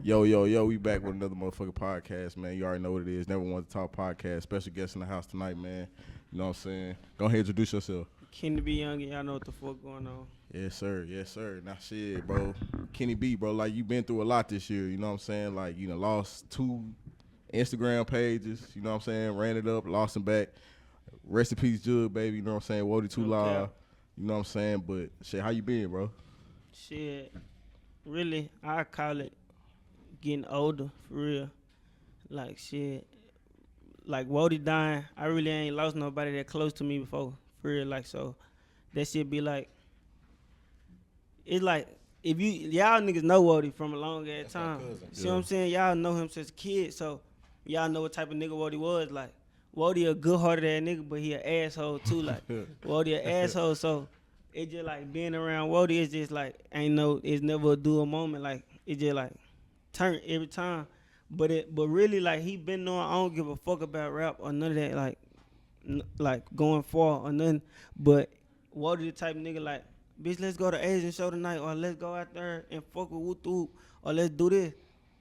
Yo, we back with another motherfucking podcast, man. You already know what it is. Never Want to Talk podcast. Special guest in the house tonight, man. You know what I'm saying? Go ahead, introduce yourself. Kenny B. Young, y'all know what the fuck going on. Yes, sir. Now, shit, bro. Kenny B, bro, like, you been through a lot this year. You know what I'm saying? Like, you know, lost 2 Instagram pages. You know what I'm saying? Ran it up, lost them back. Rest in peace, Jug, baby. You know what I'm saying? Woadie2live. You know what I'm saying? But, shit, how you been, bro? Shit, really, I call it getting older, for real. Like, shit, like Woadie dying, I really ain't lost nobody that close to me before, for real. Like, so that shit be like, it's like, if y'all niggas know Woadie from a long ass time. See what I'm saying? Y'all know him since a kid, so y'all know what type of nigga Woadie was. Like, Woadie a good-hearted ass nigga, but he an asshole too. Like, Woadie an asshole, so it just like being around Woadie is just like, it's never a dual moment. Like, it just like turn every time. But really, like, he been knowing I don't give a fuck about rap or none of that, like going far or nothing. But Woadie the type of nigga like, bitch, let's go to Asian show tonight, or let's go out there and fuck with Woot, or let's do this.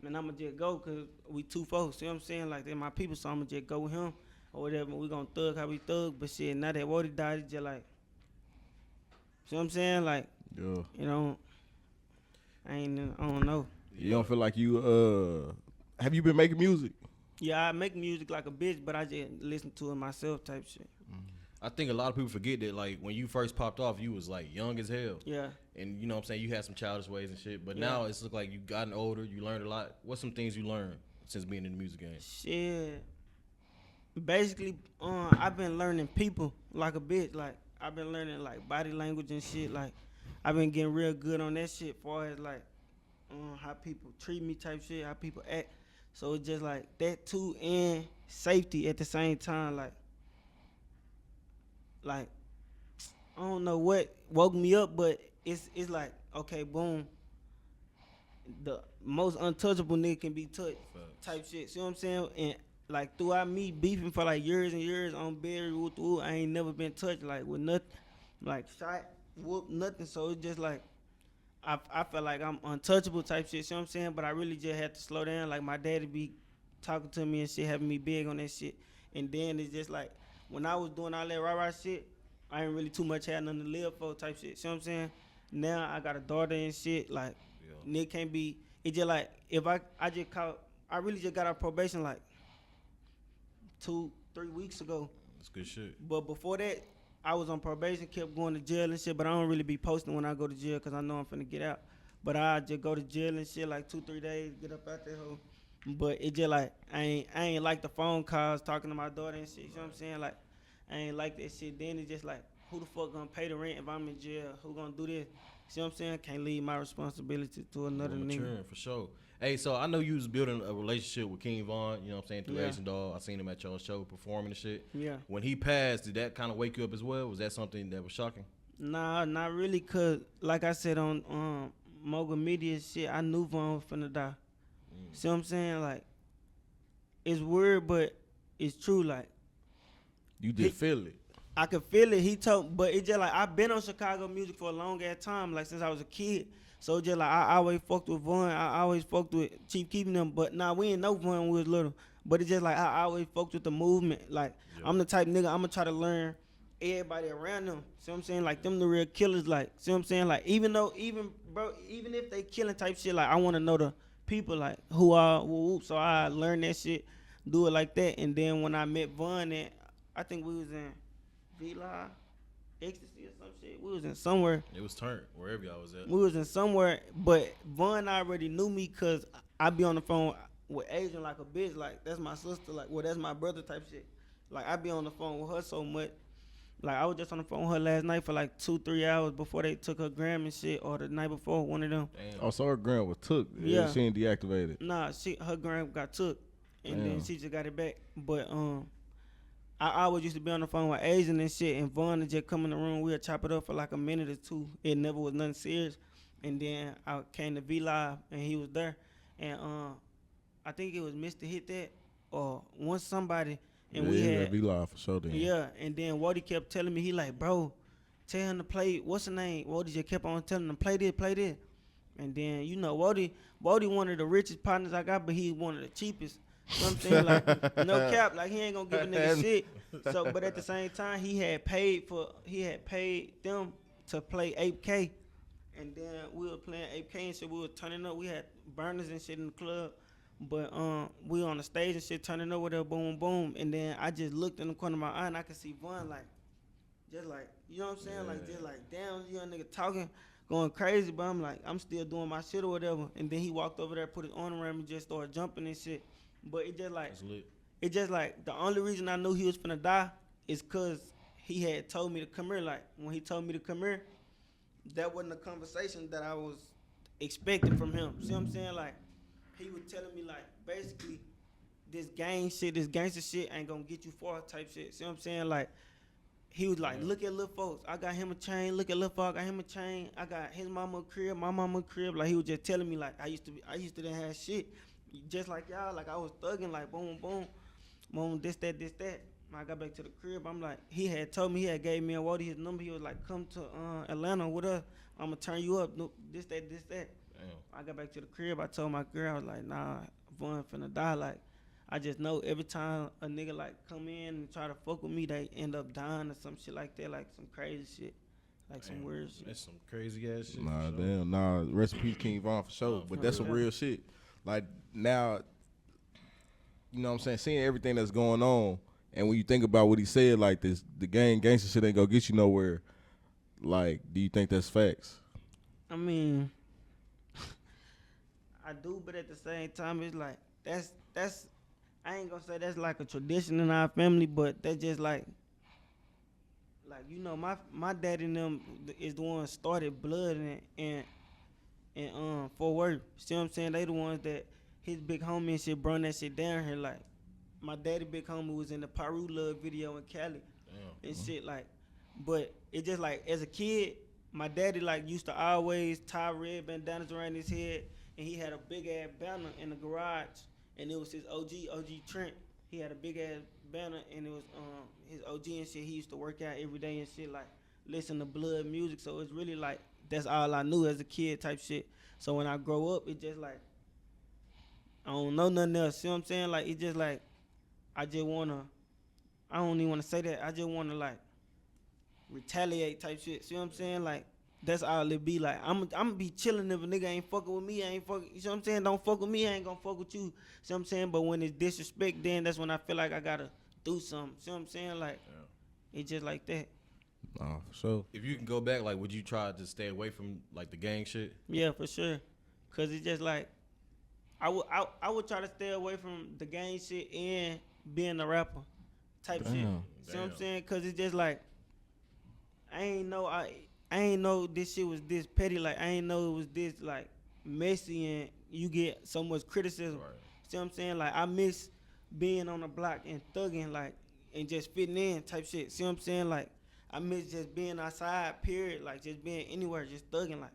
Man, I'ma just go because we 2 folks. See what I'm saying? Like, they're my people, so I'ma just go with him or whatever. We gonna thug how we thug. But shit, now that Woadie died, it's just like, see what I'm saying? Like, Yeah. you know, I don't know. You don't feel like you, have you been making music? Yeah, I make music like a bitch, but I just listen to it myself type shit. I think a lot of people forget that, like, when you first popped off, you was, like, young as hell. Yeah. And, you know what I'm saying, you had some childish ways and shit. But Yeah. now it's look like you gotten older, you learned a lot. What's some things you learned since being in the music game? Shit. Basically, I've been learning people like a bitch. Like, I've been learning, like, body language and shit. Like, I've been getting real good on that shit far as, like, how people treat me type shit, how people act. So it's just, like, that too and safety at the same time. Like, I don't know what woke me up, but it's like, okay, boom. The most untouchable nigga can be touched type shit. See what I'm saying? And, like, throughout me beefing for, like, years and years on Berry, I ain't never been touched, like, with nothing. Like, shot, whoop, nothing. So it's just, like, I feel like I'm untouchable type shit. See what I'm saying? But I really just had to slow down. Like, my daddy be talking to me and shit, having me big on that shit. And then it's just, like, when I was doing all that rah-rah shit, I ain't really too much had nothing to live for type shit. See what I'm saying? Now I got a daughter and shit. Like, Nick can't be. It just like, if I really just got out of probation like 2-3 weeks ago. That's good shit. But before that, I was on probation, kept going to jail and shit. But I don't really be posting when I go to jail because I know I'm finna get out. But I just go to jail and shit like 2-3 days, get up out there hoe. But it just like, I ain't like the phone calls talking to my daughter and shit. You know what I'm saying? Like, I ain't like that shit. Then it's just like, who the fuck gonna pay the rent if I'm in jail? Who gonna do this? See what I'm saying? Can't leave my responsibility to another nigga. For sure. Hey, so I know you was building a relationship with King Vaughn, you know what I'm saying, through Yeah. Asian Dog. I seen him at your show performing and shit. Yeah. When he passed, did that kind of wake you up as well? Was that something that was shocking? Nah, not really, cause like I said on Mogul Media shit, I knew Vaughn was finna die. See what I'm saying? Like, it's weird, but it's true. Like, You did feel it. I could feel it. He told, but it just like, I've been on Chicago music for a long ass time, like since I was a kid. So just like, I always fucked with Vaughn. I always fucked with Chief Keeping them. But nah, we ain't know Vaughn when we was little. But it's just like, I always fucked with the movement. Like, I'm the type nigga, I'm gonna try to learn everybody around them. See what I'm saying? Like, them the real killers. Like, see what I'm saying? Like, even if they killing type shit, like, I wanna know the people, like, who are whoop. So I learned that shit, do it like that. And then when I met Vaughn, and I think we was in V-Live, Ecstasy or some shit. We was in somewhere. It was turned wherever y'all was at. We was in somewhere, but Vaughn already knew me because I be on the phone with Asian like a bitch. Like, that's my sister. Like, well, that's my brother type shit. Like, I be on the phone with her so much. Like, I was just on the phone with her last night for like 2-3 hours before they took her gram and shit, or the night before, one of them. Damn. Oh, so her gram was took. Yeah. She ain't deactivated. Nah, her gram got took, and Damn. then she just got it back. But I always used to be on the phone with Asian and shit, and Vaughn would just come in the room. We'd chop it up for like a minute or two. It never was nothing serious. And then I came to V-Live, and he was there. And I think it was Mr. Hit That, or once somebody, and we had V-Live for sure then. Yeah, and then Woadie kept telling me, he like, bro, tell him to play, what's the name? Woadie just kept on telling him, play this. And then, you know, Woadie one of the richest partners I got, but he one of the cheapest. You know what I'm saying? Like, no cap, like he ain't gonna give a nigga shit. So, but at the same time, he had paid them to play 8K. And then we were playing 8K and shit, we were turning up. We had burners and shit in the club. But we on the stage and shit, turning up with a boom boom. And then I just looked in the corner of my eye and I could see Vaughn like, just like, you know what I'm saying? Yeah. Like, just like, damn, young nigga talking, going crazy. But I'm like, I'm still doing my shit or whatever. And then he walked over there, put his arm around me, just started jumping and shit. But it just like, the only reason I knew he was finna die is cause he had told me to come here. Like, when he told me to come here, that wasn't a conversation that I was expecting from him. See what I'm saying? Like, he was telling me, like, basically, this gang shit, this gangster shit ain't gonna get you far type shit. See what I'm saying? Like, he was like, look at little folks. I got him a chain. Look at little folks. I got him a chain. I got his mama a crib, my mama a crib. Like, he was just telling me, like, I used to didn't have shit. Just like y'all, like, I was thugging, like, boom, boom, boom, this, that. When I got back to the crib, I'm like, he had told me, he had gave me a Woadie his number. He was like, come to Atlanta with us. I'm going to turn you up. No, this, that. Damn. I got back to the crib. I told my girl, I was like, nah, Vaughn finna die. Like, I just know every time a nigga, like, come in and try to fuck with me, they end up dying or some shit like that, like some crazy shit. Like some weird shit. That's some crazy ass shit. Nah, damn. Nah, rest in peace, King Vaughn, for sure. But that's some real shit. Like, now, you know what I'm saying, seeing everything that's going on, and when you think about what he said, like this, the gangster shit ain't gonna get you nowhere. Like, do you think that's facts? I mean, I do, but at the same time, it's like, that's, I ain't gonna say that's like a tradition in our family, but that's just like, you know, my daddy and them is the ones started blood and Fort Worth. See what I'm saying? They the ones that his big homie and shit brought that shit down here. Like, my daddy big homie was in the Paru Love video in Cali. Damn. And shit, like, but it just like, as a kid, my daddy like used to always tie red bandanas around his head, and he had a big ass banner in the garage, and it was his OG Trent. He had a big ass banner, and it was his OG and shit. He used to work out every day and shit, like listen to blood music. So it's really like, that's all I knew as a kid type shit. So when I grow up, it just like, I don't know nothing else. See what I'm saying? Like, it just like, I don't even wanna say that. I just wanna like retaliate type shit. See what I'm saying? Like, that's all it be. Like, I'm gonna be chilling if a nigga ain't fucking with me. I ain't fucking. You see what I'm saying? Don't fuck with me. I ain't gonna fuck with you. See what I'm saying? But when it's disrespect, then that's when I feel like I gotta do something. See what I'm saying? Like, it's just like that. Oh, for sure. If you can go back, like, would you try to stay away from like the gang shit? Yeah, for sure. Cause it's just like, I would try to stay away from the gang shit and being a rapper type shit. See what I'm saying? Cause it's just like, I ain't know this shit was this petty. Like, I ain't know it was this like messy and you get so much criticism. Right. See what I'm saying? Like, I miss being on the block and thugging, like, and just fitting in type shit. See what I'm saying? Like, I miss just being outside, period. Like, just being anywhere, just thugging. Like,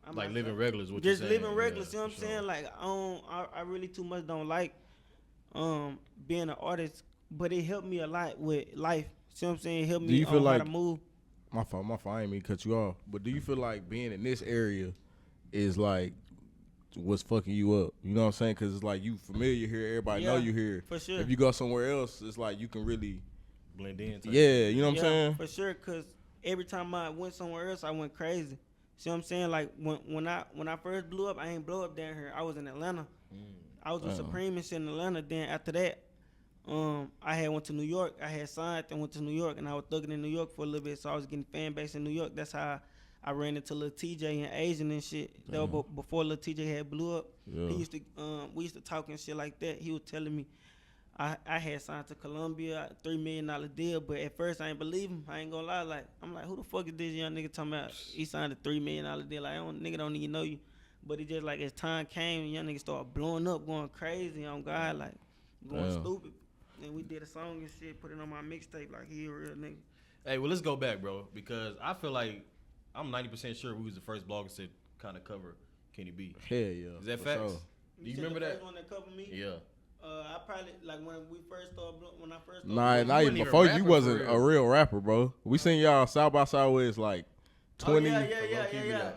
I'm like living regular is what you're saying. Just living regular. See what I'm saying? Like, I really too much don't like being an artist, but it helped me a lot with life. See what I'm saying? It helped me on how to move. My fault. I ain't mean to cut you off. But do you feel like being in this area is like what's fucking you up? You know what I'm saying? Because it's like you familiar here, everybody know you here. For sure. If you go somewhere else, it's like you can really blend in. Yeah, you know what I'm saying? For sure. Because every time I went somewhere else, I went crazy. See what I'm saying? Like, when I first blew up, I ain't blow up down here. I was in Atlanta. I was with Supreme and shit in Atlanta. Then after that, I had went to New York. I had signed and went to New York, and I was thugging in New York for a little bit. So I was getting fan base in New York. That's how I ran into Lil TJ and Asian and shit. That was before Lil TJ had blew up. Yeah. He used to we used to talk and shit like that. He was telling me I had signed to Columbia, $3 million deal, but at first I ain't believe him. I ain't gonna lie. Like, I'm like, who the fuck is this young nigga talking about? He signed a $3 million deal. Like, nigga don't even know you. But it just like, as time came, young nigga started blowing up, going crazy on God, like going stupid. And we did a song and shit, put it on my mixtape. Like, he a real nigga. Hey, well, let's go back, bro, because I feel like I'm 90% sure we was the first bloggers to kind of cover Kenny B. Hell yeah. Is that facts? Sure. Do you remember that? First one that covered me? Yeah. I probably, like, when I first started. Nah, not even before you wasn't a real rapper, bro. We seen y'all South by Southwest like 20. yeah.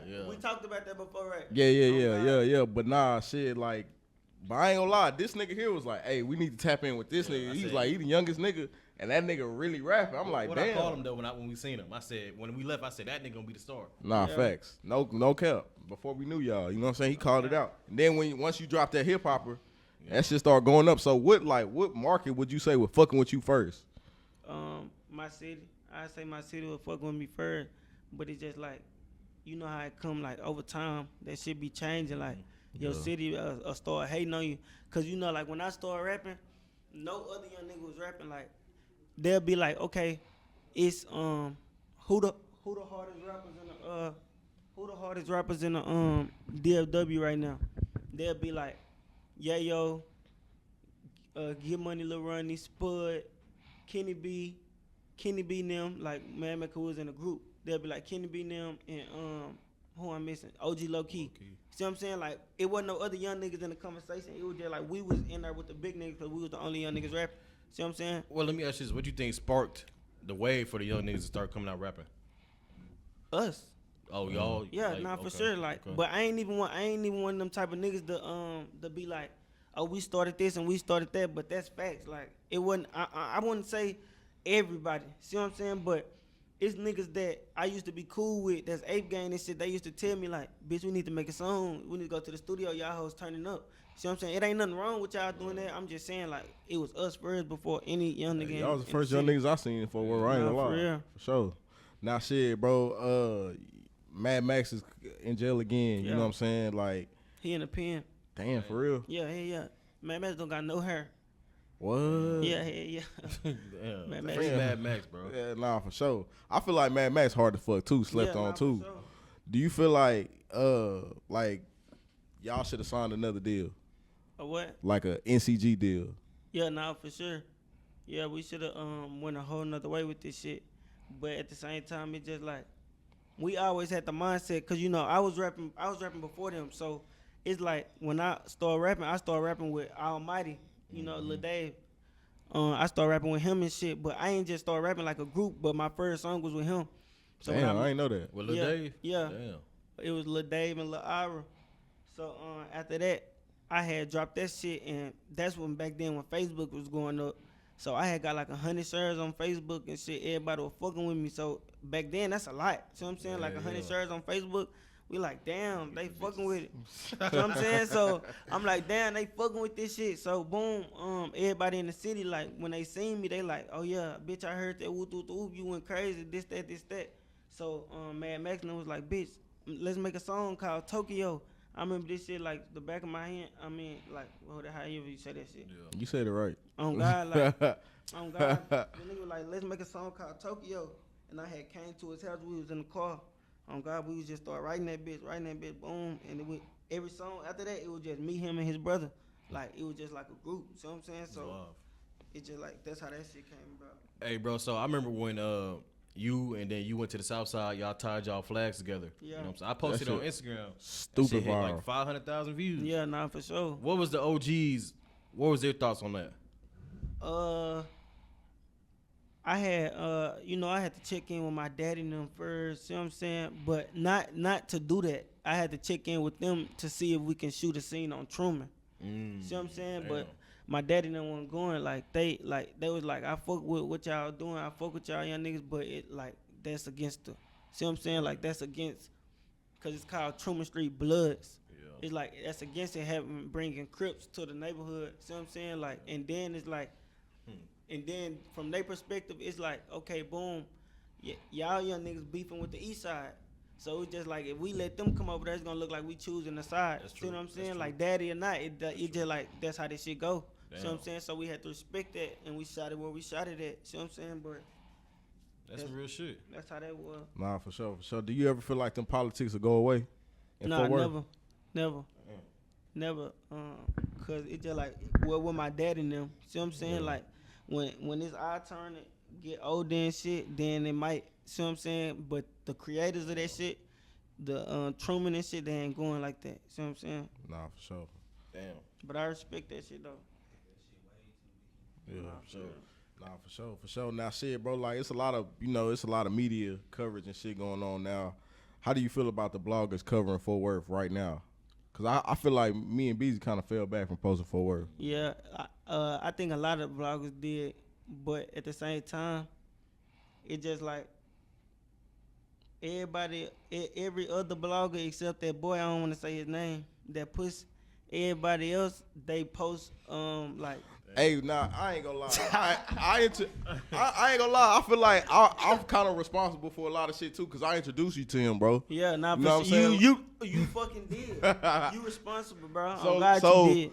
Yeah. We talked about that before, right? Yeah. But nah, shit, like, but I ain't gonna lie, this nigga here was like, hey, we need to tap in with this nigga. He's like, he the youngest nigga, and that nigga really rapping. I'm like, what damn. I called him though when we seen him, I said when we left, I said that nigga gonna be the star. Nah, facts. No cap. Before we knew y'all, you know what I'm saying? He called it out. And then once you drop that hip hopper, that shit start going up. So what market would you say was fucking with you first? My city. I say my city will fuck with me first, but it's just like, you know how it come like over time, that shit be changing. Like your city start hating on you, cause you know like when I start rapping, no other young nigga was rapping. Like they'll be like, okay, it's who the hardest rappers in the DFW right now. They'll be like, yeah, yo, Get Money, Lil Ronnie, Spud, Kenny B them, like Mad Mac who was in the group. They'll be like Kenny B them and who I'm missing, OG Low Key. See what I'm saying? Like it wasn't no other young niggas in the conversation. It was just like we was in there with the big niggas because we was the only young niggas rapping. See what I'm saying? Well, let me ask you this: what do you think sparked the wave for the young niggas to start coming out rapping? Us. Oh, y'all. Yeah, like, nah, for sure. Like, but I ain't even one of them type of niggas to be like, oh, we started this and we started that. But that's facts. Like, it wasn't. I wouldn't say everybody. See what I'm saying? But it's niggas that I used to be cool with. That's Ape Gang and shit. They used to tell me like, bitch, we need to make a song. We need to go to the studio. Y'all hoes turning up. See what I'm saying? It ain't nothing wrong with y'all doing that. I'm just saying like, it was us first before any young nigga. Y'all was the first young niggas I seen for where I ain't gonna lie. For real. For sure. Now shit, bro. Mad Max is in jail again. You know what I'm saying? Like he in the pen. Damn, for real. Yeah. Mad Max don't got no hair. What? Yeah. Damn. Mad Max. Free Mad Max, bro. Yeah, nah, for sure. I feel like Mad Max hard to fuck too. Slept on too. For sure. Do you feel like y'all should have signed another deal? A what? Like a NCG deal? Yeah, nah, for sure. Yeah, we should have went a whole nother way with this shit. But at the same time, it's just like we always had the mindset, cause you know I was rapping before them, so it's like when I started rapping with Almighty, you know, Lil Dave. I started rapping with him and shit, but I ain't just started rapping like a group, but my first song was with him. So damn, I ain't know that. With Lil Dave? Yeah. Damn. It was Lil Dave and Lil Ira. So after that, I had dropped that shit, and that's when back then when Facebook was going up. So I had got like 100 shares on Facebook and shit. Everybody was fucking with me. So back then, that's a lot. See what I'm saying? Like 100 shares on Facebook. We like, damn, they fucking with it. You know what I'm saying? So I'm like, damn, they fucking with this shit. So boom, everybody in the city, like when they seen me, they like, oh yeah, bitch, I heard that whoop, you went crazy, this, that. So Mad Max was like, bitch, let's make a song called Tokyo. I remember this shit like the back of my hand. I mean, like, however you say that shit. Yeah. You said it right. On God, like, the nigga was like, let's make a song called Tokyo. And I had came to his house, we was in the car. On God, we was just start writing that bitch, boom. And it went, every song after that, it was just me, him, and his brother. Like, it was just like a group, you know what I'm saying? So, it's just like, that's how that shit came about. Hey, bro, so I remember when you and then you went to the South Side, y'all tied y'all flags together. Yeah. You know what I'm saying? I posted on Instagram. Stupid viral. Like 500,000 views. Yeah, nah, for sure. What was the OGs? What was their thoughts on that? I had, I had to check in with my daddy and them first, see what I'm saying? But not to do that. I had to check in with them to see if we can shoot a scene on Truman. See what I'm saying? Damn. But my daddy and them wasn't going. They was like, I fuck with what y'all doing. I fuck with y'all young niggas, but it like, that's against the, see what I'm saying? Like, that's against, because it's called Truman Street Bloods. Yeah. It's like, that's against it bringing Crips to the neighborhood. See what I'm saying? Like, and then it's like, and then from their perspective, it's like, okay, boom, y'all young niggas beefing with the east side. So it's just like, if we let them come over there, it's gonna look like we choosing the side. That's true. See what I'm saying? Like, daddy or not, it just like, that's how this shit go. Damn. See what I'm saying? So we had to respect that, and we shot it where we shot it at. See what I'm saying? But that's real shit. That's how that was. Nah, for sure. Do you ever feel like them politics will go away? Nah, never. Cause it just like, with my daddy and them. See what I'm saying? Yeah. Like, when it's our turn to get older and shit, then it might, see what I'm saying? But the creators of that shit, the Truman and shit, they ain't going like that. See what I'm saying? Nah, for sure. Damn. But I respect that shit though. Yeah, for sure. Nah, for sure. Now shit, bro, like it's a lot of media coverage and shit going on now how do you feel about the bloggers covering Fort Worth right now? Cause I feel like me and Beezy kind of fell back from posting Fort Worth. Yeah, I think a lot of vloggers did, but at the same time, it just like everybody, every other blogger except that boy, I don't want to say his name, that puts everybody else, they post like. Hey, nah, I ain't gonna lie. I ain't gonna lie. I feel like I'm kind of responsible for a lot of shit too, cause I introduced you to him, bro. Yeah, nah, You know but what I'm saying? you fucking did. You responsible, bro. So- I'm glad so- you did.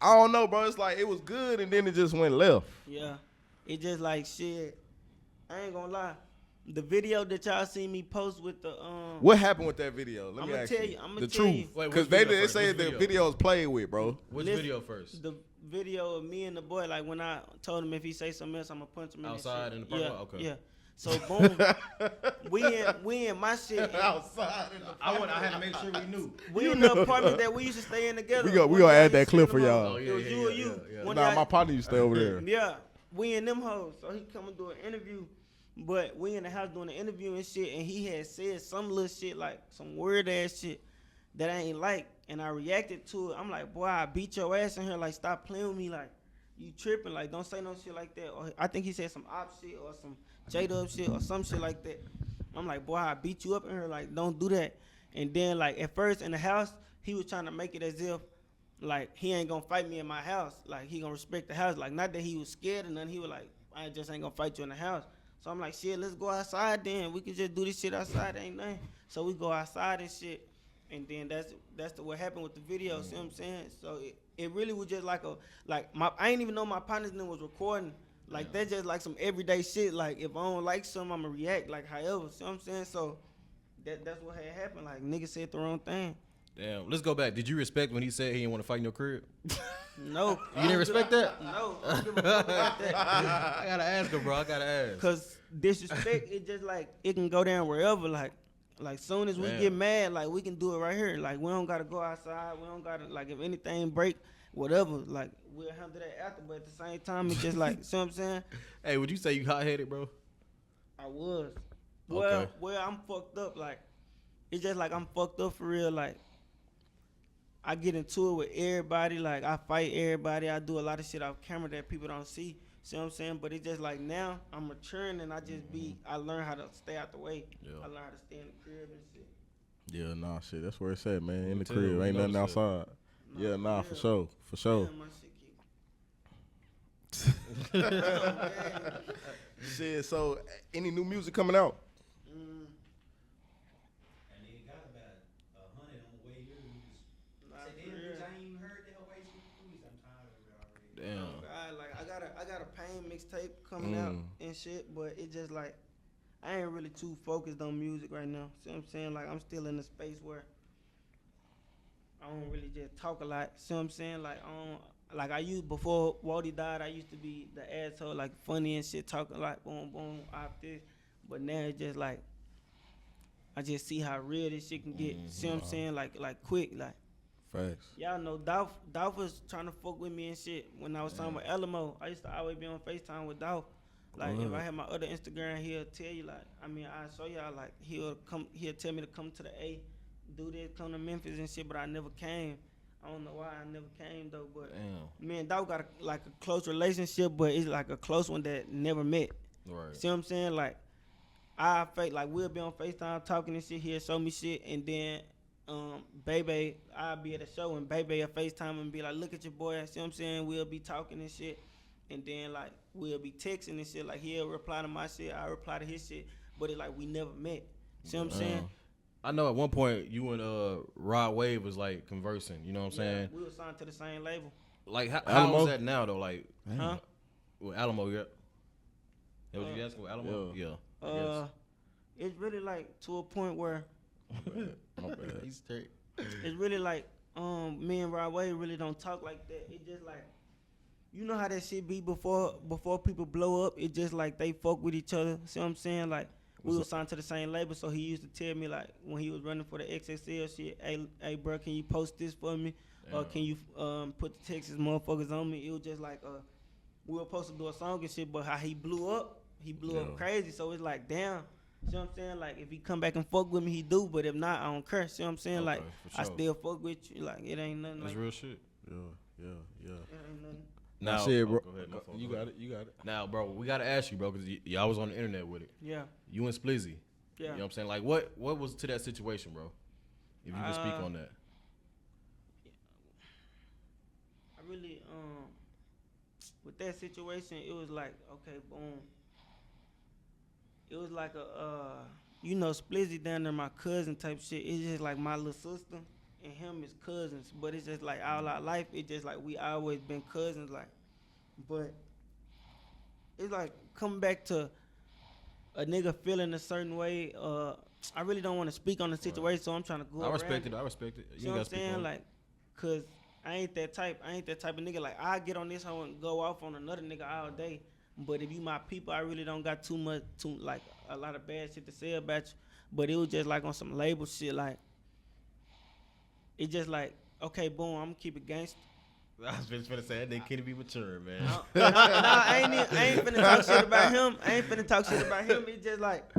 I don't know, bro. It's like it was good, and then it just went left. Yeah, it just like shit. I ain't gonna lie. The video that y'all see me post with the What happened with that video? Let me I'ma ask tell you. you, I'ma The tell truth, you. Wait, because which they video say first? the Which video is played with, bro. Which Listen, video first? The video of me and the boy, like when I told him if he say something else, I'ma punch him Outside in in the the shit. parking Yeah, lot? Okay. yeah. So boom, we in my shit. And Outside. In the I had to make sure we knew. we in the apartment that we used to stay in together. We gonna add that clip for y'all. Oh, It was you or you. One Nah, of my y'all- partner used to stay over there. Yeah, we in them hoes. So he come and do an interview, but we in the house doing the interview and shit, and he had said some little shit, like some weird ass shit that I ain't like, and I reacted to it. I'm like, boy, I beat your ass in here. Like, stop playing with me. Like, you tripping. Like, don't say no shit like that. Or I think he said some op shit or some J-Dub shit or some shit like that. I'm like, boy, I beat you up in here. Like, don't do that. And then, like, at first in the house, he was trying to make it as if, like, he ain't gonna fight me in my house. Like, he gonna respect the house. Like, not that he was scared or nothing. He was like, I just ain't gonna fight you in the house. So I'm like, shit, let's go outside then. We can just do this shit outside. Ain't nothing. So we go outside and shit. And then that's what happened with the video. See what I'm saying? So it really was just like I ain't even know my partner's name was recording. Like that's just like some everyday shit. Like if I don't like something, I'ma react like however. See what I'm saying? So that's what had happened. Like niggas said the wrong thing. Damn. Let's go back. Did you respect when he said he didn't want to fight in your crib? No. You didn't respect that? No. I don't give a fuck about that. I gotta ask him, bro. I gotta ask. Cause disrespect, it just like it can go down wherever. Like soon as we Damn. get mad, like we can do it right here. Like we don't gotta go outside. We don't gotta like if anything break, whatever. Like we'll handle that after. But at the same time, it's just like see what I'm saying. Hey, would you say you hot headed, bro? I was. Okay. Well, I'm fucked up. Like it's just like I'm fucked up for real. Like I get into it with everybody. Like I fight everybody. I do a lot of shit off camera that people don't see. See what I'm saying? But it's just like now I'm maturing and I just I learn how to stay out the way. Yeah. I learn how to stay in the crib and shit. Yeah, nah, shit. That's where it's at, man. In the Tell, crib, we ain't know nothing shit. outside. Yeah, nah, for sure, for sure. Damn, my shit keep. Oh, man. Shit. So, any new music coming out? Mm, And they got about 100 on the way here. nah, I said, for damn, real. bitch, I ain't even heard that way. I'm tired of it already. Damn. God, like I got a pain mixtape coming out and shit, but it just like I ain't really too focused on music right now. See what I'm saying? Like I'm still in a space where I don't really just talk a lot. See what I'm saying? Like like I used before Woadie died, I used to be the asshole, like funny and shit, talking like boom boom off this. But now it's just like I just see how real this shit can get. See what I'm saying? Like quick, like. Facts. Y'all know Dolph was trying to fuck with me and shit when I was talking with Alamo. I used to always be on FaceTime with Dolph. Like if I had my other Instagram, he'll tell you like, I mean, I'll show y'all like he'll tell me to come to the A, do this, come to Memphis and shit, but I never came. I don't know why I never came though, but Damn. me and Dolph got a close relationship, but it's like a close one that never met. Right. See what I'm saying? Like I fake like we'll be on FaceTime talking and shit, he'll show me shit and then Baby, I'll be at a show and Baby will FaceTime and be like, look at your boy, see what I'm saying? We'll be talking and shit. And then like we'll be texting and shit. Like he'll reply to my shit, I reply to his shit. But it like we never met. See what I'm saying? I know at one point you and Rod Wave was like conversing, you know what I'm saying? We were signed to the same label. Like how Alamo? is that now though? Like Huh? with Alamo, yeah. That what you asking with Alamo? Yeah. It's really like to a point where My bad. He's straight. it's really like me and Rod Wave really don't talk like that. It just like you know how that shit be before people blow up. It just like they fuck with each other. See what I'm saying? Like we were signed to the same label, so he used to tell me like when he was running for the XXL shit, hey bro, can you post this for me? Or can you put the Texas motherfuckers on me? It was just like we were supposed to do a song and shit, but how he blew up crazy. So it's like damn, See what I'm saying? Like if he come back and fuck with me, he do. But if not, I don't care. See what I'm saying? Okay, Like for I sure. still fuck with you. Like it ain't nothing. That's Like real shit. Yeah. it ain't nothing. Now, shit, bro. Go ahead, my fault, You go got ahead. it. You got it. Now, bro, we gotta ask you, bro, because y'all was on the internet with it. Yeah. You and Splizzy. Yeah. You know what I'm saying? Like, what was to that situation, bro? If you can speak on that. I really with that situation, it was like, okay, boom. It was like you know, Splizzy down there, my cousin type shit. It's just like my little sister and him is cousins, but it's just like all our life. It's just like we always been cousins, like. But it's like coming back to a nigga feeling a certain way. I really don't want to speak on the situation, so I'm trying to go. I respect around it. I respect it. See what I'm saying? Like, cause I ain't that type of nigga. Like, I get on this hoe and go off on another nigga all day. But if you my people, I really don't got like a lot of bad shit to say about you. But it was just like on some label shit. Like, it just like, okay, boom, I'm gonna keep it gangster. I was just finna say that nigga can't be mature, man. I ain't finna talk shit about him. It's just like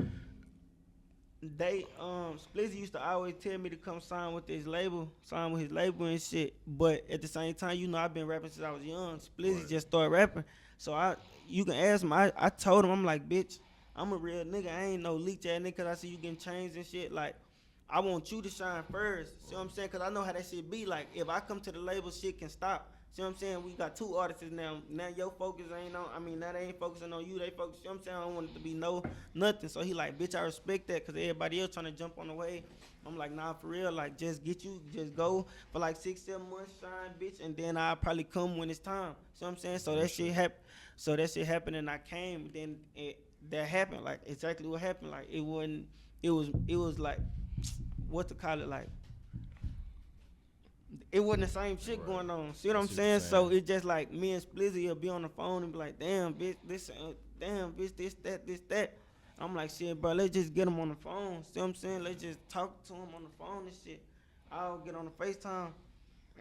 they Splizzy used to always tell me to come sign with his label and shit. But at the same time, you know, I've been rapping since I was young. Splizzy just started rapping. So you can ask him. I told him, I'm like, bitch, I'm a real nigga. I ain't no leech ass nigga 'cause I see you getting chains and shit. Like, I want you to shine first. See what I'm saying? Because I know how that shit be. Like, if I come to the label, shit can stop. See what I'm saying? We got two artists now. Now your focus ain't on, now they ain't focusing on you. They focus, see what I'm saying? I don't want it to be nothing. So he like, bitch, I respect that because everybody else trying to jump on the wave. I'm like, nah, for real. Like, just go for like 6-7 months, shine, bitch. And then I'll probably come when it's time. See what I'm saying? So that shit happened and I came. Then that happened. Like, exactly what happened. Like, it was like, what to call it, like, it wasn't the same shit going on. See what I'm saying? So it's just like me and Splizzy will be on the phone and be like, damn, bitch, this, that. I'm like, shit, bro, let's just get him on the phone. See what I'm saying? Let's just talk to him on the phone and shit. I'll get on the FaceTime.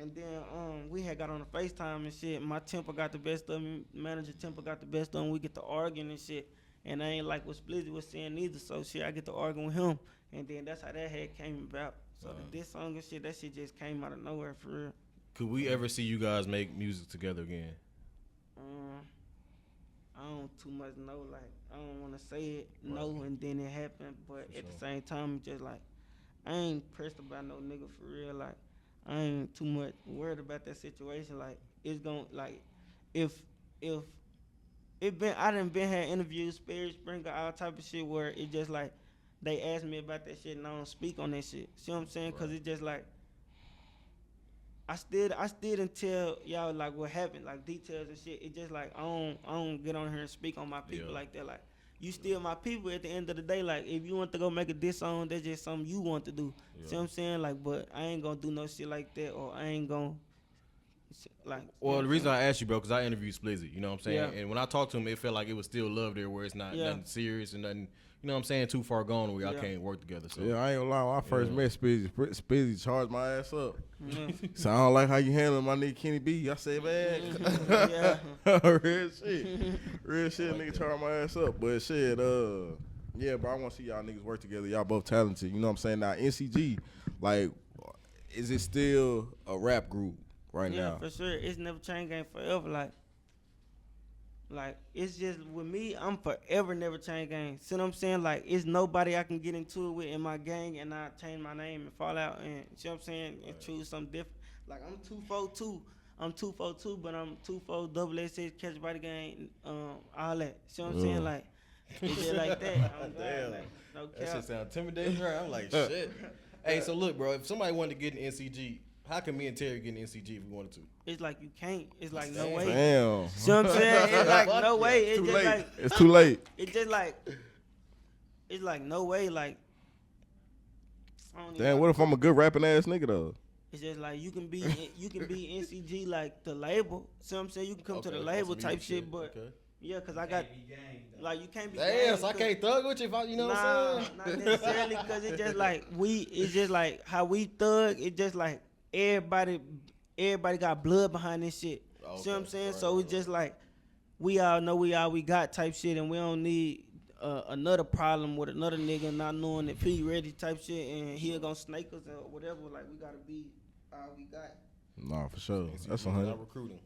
And then we had got on the FaceTime and shit. My temper got the best of me. Manager temper got the best of him. We get to arguing and shit. And I ain't like what Splizzy was saying either. So shit, I get to arguing with him. And then that's how that head came about. So this song and shit, that shit just came out of nowhere for real. Could we ever see you guys make music together again? I don't too much know. Like, I don't want to say it, no, and then it happened. But at the same time, just like, I ain't pressed about no nigga for real. Like, I ain't too much worried about that situation. Like, it's gon' like, if I done been had interviews, Spirit Springer, all type of shit where it just like, they ask me about that shit and I don't speak on that shit. See what I'm saying? Cause it's just like, I still didn't tell y'all like what happened, like details and shit. It's just like I don't get on here and speak on my people like that. Like, you still my people at the end of the day. Like, if you want to go make a diss song, that's just something you want to do. See what I'm saying? Like, but I ain't gonna do no shit like that, or I ain't gonna like. Well, the reason I asked you, bro, because I interviewed Splizzy. You know what I'm saying? Yeah. And when I talked to him, it felt like it was still love there, where it's not nothing serious and nothing. You know what I'm saying? Too far gone where y'all can't work together. So Yeah, I ain't gonna lie. When I first met Spizzy charged my ass up. Yeah. So I don't like how you handling my nigga Kenny B. I said, man, real shit, nigga charged my ass up. But shit, yeah, bro, I want to see y'all niggas work together. Y'all both talented. You know what I'm saying? Now, NCG, like, is it still a rap group right now? Yeah, for sure. It's never changed game forever. Like, it's just, with me, I'm forever never change gang. See what I'm saying? Like, it's nobody I can get into it with in my gang and I change my name and fall out and, see what I'm saying, and choose something different. Like, I'm 242. I'm 242, but I'm 24 double SS catch body gang, all that. See what I'm saying? Like, it's just like that. Damn. Like, no that cap. shit sound intimidating, right? I'm like, shit. Hey, so look, bro, if somebody wanted to get an NCG, how can me and Terry get an NCG if we wanted to? It's like you can't. It's like no way. Damn. See what I'm saying? It's like no way. It's Too just late. like It's too late. it's just like it's like no way. Like, I don't even Damn, know. what if I'm a good rapping ass nigga though? It's just like you can be NCG like the label. See what I'm saying? You can come to the label type shit, but yeah, cause I got like you can't be. Damn, so I can't thug with you if I, you know what I'm saying? Not necessarily, cause it's just like it's just like how we thug. It's just like everybody got blood behind this shit. See what I'm saying? Right, so it's just like we all know we got type shit, and we don't need another problem with another nigga not knowing if he ready type shit, and he gonna snake us or whatever. Like we gotta be all we got. Nah, for sure. That's not 100. recruiting.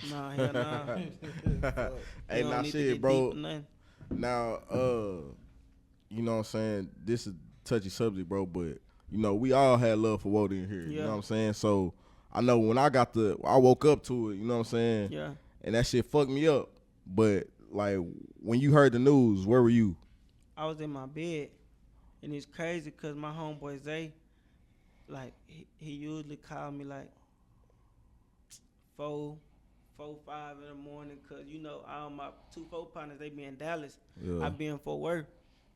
Nah, hell nah. Hey, You don't nah, need to shit, get bro. deep or nothing. Now, you know what I'm saying? This is a touchy subject, bro, but, you know, we all had love for Woadie in here. You know what I'm saying? So, I know when I woke up to it, you know what I'm saying? Yeah. And that shit fucked me up. But, like, when you heard the news, where were you? I was in my bed, and it's crazy because my homeboy Zay, like, he usually call me, like, 4, 5 in the morning, because, you know, all my 2-4 partners, they be in Dallas. Yeah. I be in Fort Worth.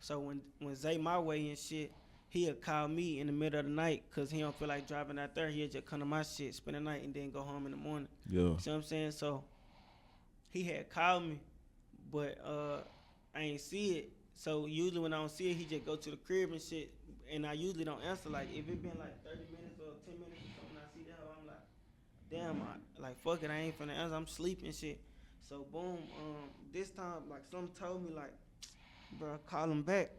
So when Zay my way and shit, he'll call me in the middle of the night because he don't feel like driving out there. He'll just come to my shit, spend the night, and then go home in the morning. Yeah. See what I'm saying? So he had called me, but I ain't see it. So usually when I don't see it, he just go to the crib and shit, and I usually don't answer. Like if it been like 30 minutes or 10 minutes or something, I see that, I'm like, damn, like fuck it, I ain't finna answer. I'm sleeping shit. So boom, this time like something told me like, bro, call him back.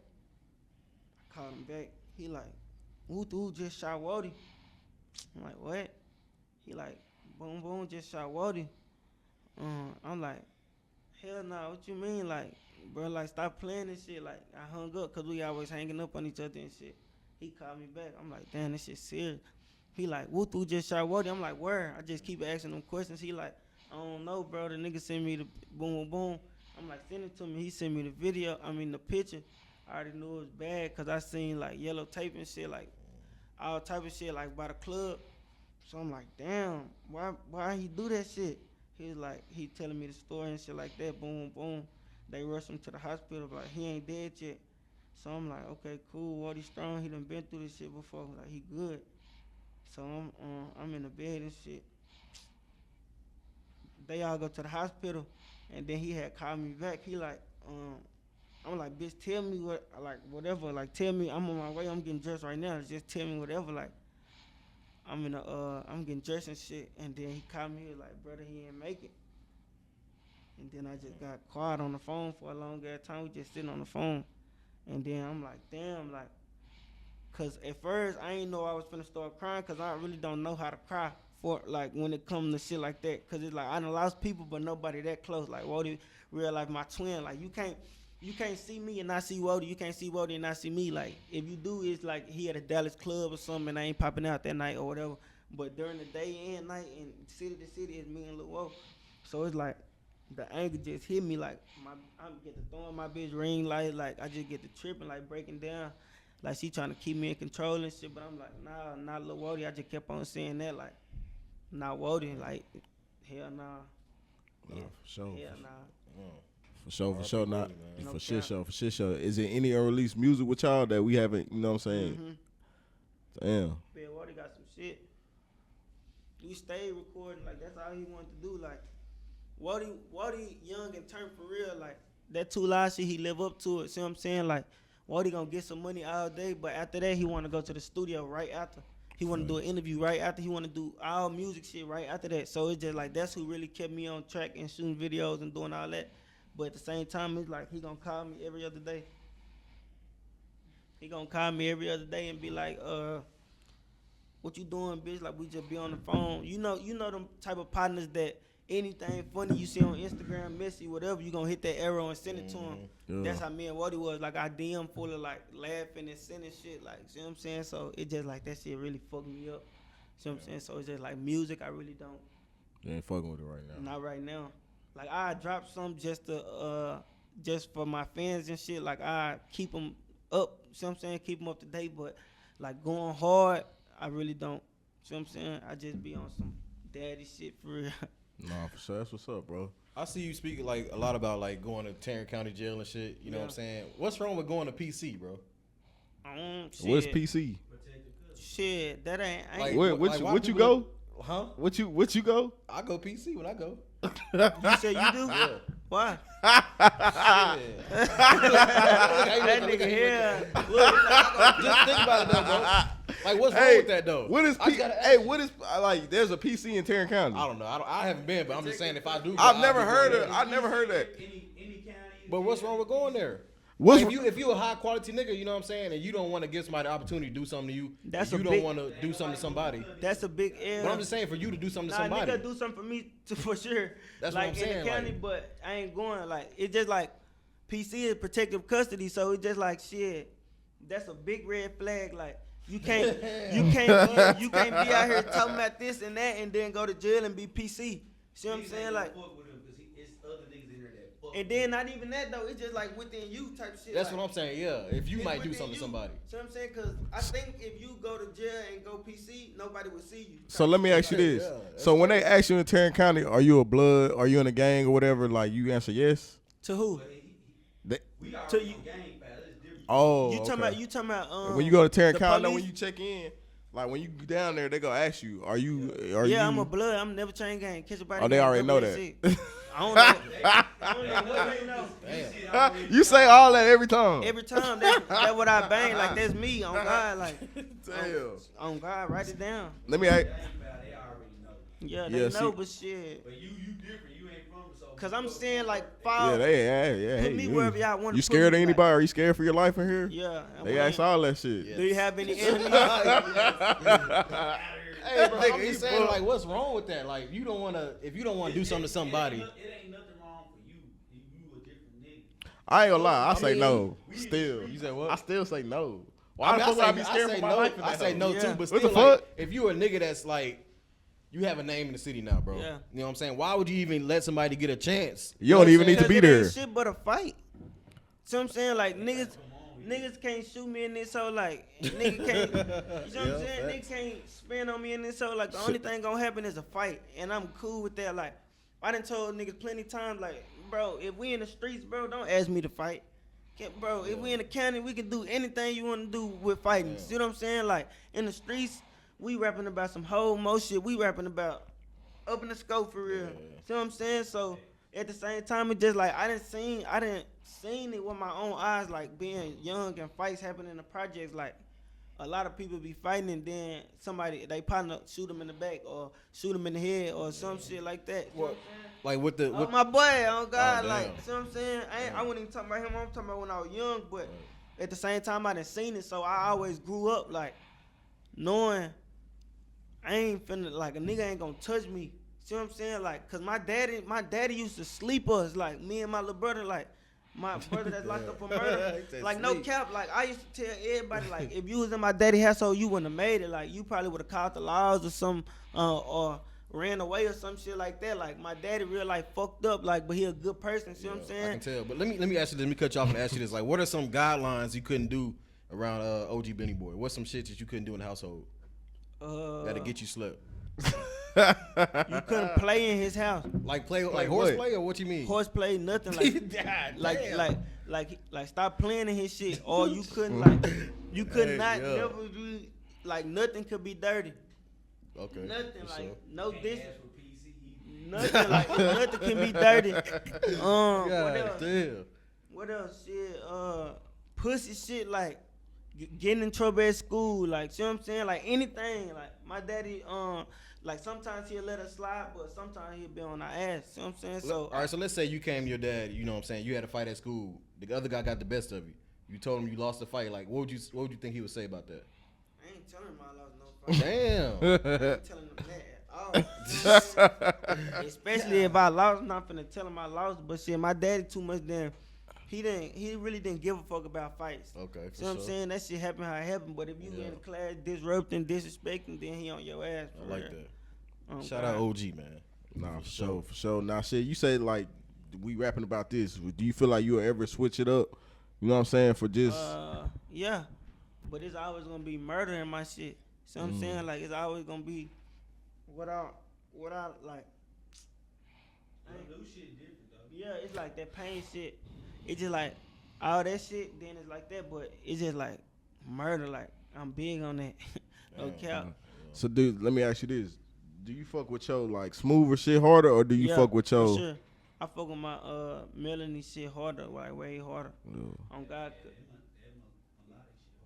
I called him back. He like, who just shot Woadie? I'm like, what? He like, boom, just shot Woadie. I'm like, hell nah, what you mean? Like, bro, like, stop playing this shit. Like, I hung up because we always hanging up on each other and shit. He called me back. I'm like, damn, this shit serious. He like, who just shot Woadie? I'm like, where? I just keep asking him questions. He like, I don't know, bro. The nigga sent me the boom. I'm like, send it to me. He sent me the video, the picture. I already knew it was bad because I seen, like, yellow tape and shit, like, all type of shit, like, by the club. So I'm like, damn, why he do that shit? He was like, he telling me the story and shit like that, boom. They rushed him to the hospital, like, he ain't dead yet. So I'm like, okay, cool, Woadie strong. He done been through this shit before. Like, he good. So I'm in the bed and shit. They all go to the hospital, and then he had called me back. He like, I'm like, bitch, tell me what, like, whatever. Like, tell me I'm on my way. I'm getting dressed right now. Just tell me whatever. Like, I'm getting dressed and shit. And then he called me. He was like, brother, he ain't make it. And then I just got quiet on the phone for a long ass time. We just sitting on the phone. And then I'm like, damn, like, cause at first I ain't know I was finna start crying, cause I really don't know how to cry for, like, when it comes to shit like that. Cause it's like I done lost people, but nobody that close. Like Woadie, real life, my twin. Like you can't see me and not see Woadie. You can't see Woadie and not see me. Like if you do, it's like he at a Dallas club or something, and I ain't popping out that night or whatever. But during the day and night and city to city, it's me and Lil Woe. So it's like the anger just hit me. Like I get to throwing my bitch ring light. Like I just get to tripping, like breaking down. Like she trying to keep me in control and shit. But I'm like, nah, not Lil Woadie. I just kept on saying that, like, not Woadie. Like, hell nah. Yeah, for sure. Hell nah. For sure, not No for shit cap. show. Is there any unreleased music with y'all that we haven't? You know what I'm saying? Damn. Yeah, Woadie got some shit. We stayed recording, like that's all he wanted to do. Like Woadie young and turned for real. Like that 2Live shit, he live up to it. See what I'm saying? Like Woadie gonna get some money all day, but after that he want to go to the studio right after. He want to do an interview right after. He want to do all music shit right after that. So it's just like that's who really kept me on track and shooting videos and doing all that. But at the same time, it's like he gonna call me every other day. He gonna call me every other day and be like, what you doing, bitch? Like we just be on the phone. You know them type of partners that anything funny you see on Instagram, messy, whatever, you gonna hit that arrow and send it to him. Yeah. That's how me and Woadie was. Like our DM full of like laughing and sending shit. Like, see what I'm saying? So it just like that shit really fucked me up. See what I'm saying? So it's just like music, I really don't. You ain't fucking with it right now. Not right now. Like I drop some just to just for my fans and shit. Like I keep them up. See what I'm saying? Keep them up to date. But like going hard, I really don't. See what I'm saying? I just be on some daddy shit for real. Nah, for sure. That's what's up, bro. I see you speaking like a lot about like going to Tarrant County Jail and shit. You know what I'm saying? What's wrong with going to PC, bro? Shit. What's PC? Shit, that ain't. I Like, ain't What why you people- go? Huh? What you go? I go PC when I go. you say you do? Yeah. Why? that That nigga here. Just think about it though, bro. Like, what's wrong with that though? What is I just gotta ask hey? you. What is like? There's a PC in Tarrant County. I don't know. I haven't been, but I'm just saying if I do. I've never heard of. I never heard that. Any county. But what's wrong with going there? What's Like, if you a high quality nigga, you know what I'm saying, and you don't want to give somebody the opportunity to do something to you, That's and a you big- don't want to do something to somebody. That's a big L. But I'm just saying, for you to do something to Nah, somebody, nigga do something for me for sure. That's what like I'm saying, in the county, like- but I ain't going. Like it's just like PC is protective custody, so it's just like shit. That's a big red flag. Like you can't you can't be out here talking about this and that and then go to jail and be PC. See what I'm saying? Like, It's other niggas in here that fuck. and then not even that though. It's just like within you type shit. that's like, what I'm saying. Yeah, if you it's might do within something to you. somebody. See what I'm saying? Because I think if you go to jail and go PC, nobody will see you. So let me ask you this. Yeah, that's So when they ask you in Tarrant County, are you a blood? Are you in a gang or whatever? Like you answer yes. To who? They, We To already you- on gang pass. It's different. oh, You talking okay. about? You talking about? When you go to Tarrant the County, police? when you check in, like when you go down there, they gonna ask you, are you? Are Yeah, you? I'm a blood. I'm never chain gang. Catch a body. Oh, they gang, already know that's that. what it is. I don't know. I don't know. Damn. You say all that every time. Every time that's what I bang. Like that's me on God. Like Damn. on God. Write it down. Let me ask. Gang pass, they already know. Yeah, Yeah, they know, see- but shit. But you different. You ain't from so. Cause I'm saying like Yeah, five. yeah. Put Hey, me you- wherever y'all wanna You put scared me, of like- anybody? Are you scared for your life in here? Yeah. They ask all that shit. Yeah. Do you have any enemies? Hey, bro, I'm just saying, like, what's wrong with that? Like, you don't want to, if you don't want to do something to somebody. It ain't nothing wrong for you. You a different nigga. I ain't gonna lie. I I say mean, no. Still, You said what? I still say no. I mean, Why the fuck would I be scared say for my no. life? in I that say hoe? no Yeah. too, but What still, the like, fuck? if you a nigga that's like, you have a name in the city now, bro. Yeah. You know what I'm saying? Why would you even let somebody get a chance? You don't know even what I'm need to Cause be it ain't there. shit but a fight. See what I'm saying? Like niggas can't shoot me in this so like nigga can't. You know what I'm saying? Niggas can't spin on me in this so like the only thing gonna happen is a fight, and I'm cool with that. Like I done told niggas plenty times like, bro, if we in the streets, bro, don't ask me to fight. Bro, if we in the county, we can do anything you want to do with fighting. See what I'm saying? Like in the streets, we rapping about some whole mo shit. We rapping about up in the scope for real. See what I'm saying? So at the same time, it just like I didn't seen it with my own eyes, like being young and fights happen in the projects. Like a lot of people be fighting and then somebody they partner shoot them in the back or shoot them in the head or some shit like that. You know what I'm saying? Like with the, Oh, with, my boy, oh God, Oh, like, damn. see what I'm saying? I wasn't even talking about him. I'm talking about when I was young, but at the same time, I done seen it, so I always grew up like knowing I ain't finna like a nigga ain't gonna touch me. See what I'm saying? Like, cause my daddy used to sleep us, like me and my little brother, like my brother that's locked up for murder. He said Like no sleep. cap, like I used to tell everybody, like if you was in my daddy household, you wouldn't have made it. Like you probably would have caught the laws or some or ran away or some shit like that. Like my daddy real life fucked up, like but he a good person. See what I'm I saying? can tell. But let me ask you. Let me cut you off and ask you this. Like, what are some guidelines you couldn't do around OG Benny Boy? What's some shit that you couldn't do in the household that'll get you slept? You couldn't play in his house. Like play, Like like horse what? play, or what you mean? Horseplay, nothing like God like damn. like stop playing in his shit. Or you couldn't like you could Hey, not yeah. never do like nothing could be dirty. Okay. Nothing for like sure. no Can't this ask for PC. nothing like nothing can be dirty. What God else? damn. What else? Shit, pussy shit like getting in trouble at school, like see what I'm saying? Like anything. Like my daddy, like sometimes he'll let us slide, but sometimes he'll be on our ass. See what I'm saying? So All right, so let's say you came to your dad. You know what I'm saying? You had a fight at school. The other guy got the best of you. You told him you lost the fight. Like, what would you think he would say about that? I ain't telling him I lost no fight. Damn. I ain't telling him that at all. Especially if I lost, I'm not finna tell him I lost. But shit, my daddy too much damn. He really didn't give a fuck about fights. Okay, for See what I'm sure. saying? That shit happen how it happened. But if you Yeah. in the class disrupting, disrespecting, then he on your ass. I For like real. that. Oh, Shout God. out OG, man. Nah, for sure. Nah, shit. You say like we rapping about this. Do you feel like you'll ever switch it up? You know what I'm saying? For just Yeah, but it's always gonna be murder in my shit. See what I'm saying? Like it's always gonna be what I like. New shit different though. Yeah, it's like that pain shit. It's just like all that shit. Then it's like that, but it's just like murder. Like I'm big on that. No cap. so, dude. Let me ask you this: do you fuck with your like smoother shit harder, or do you Yeah, fuck with for your? sure. I fuck with my Melanie shit harder, like way harder. On God.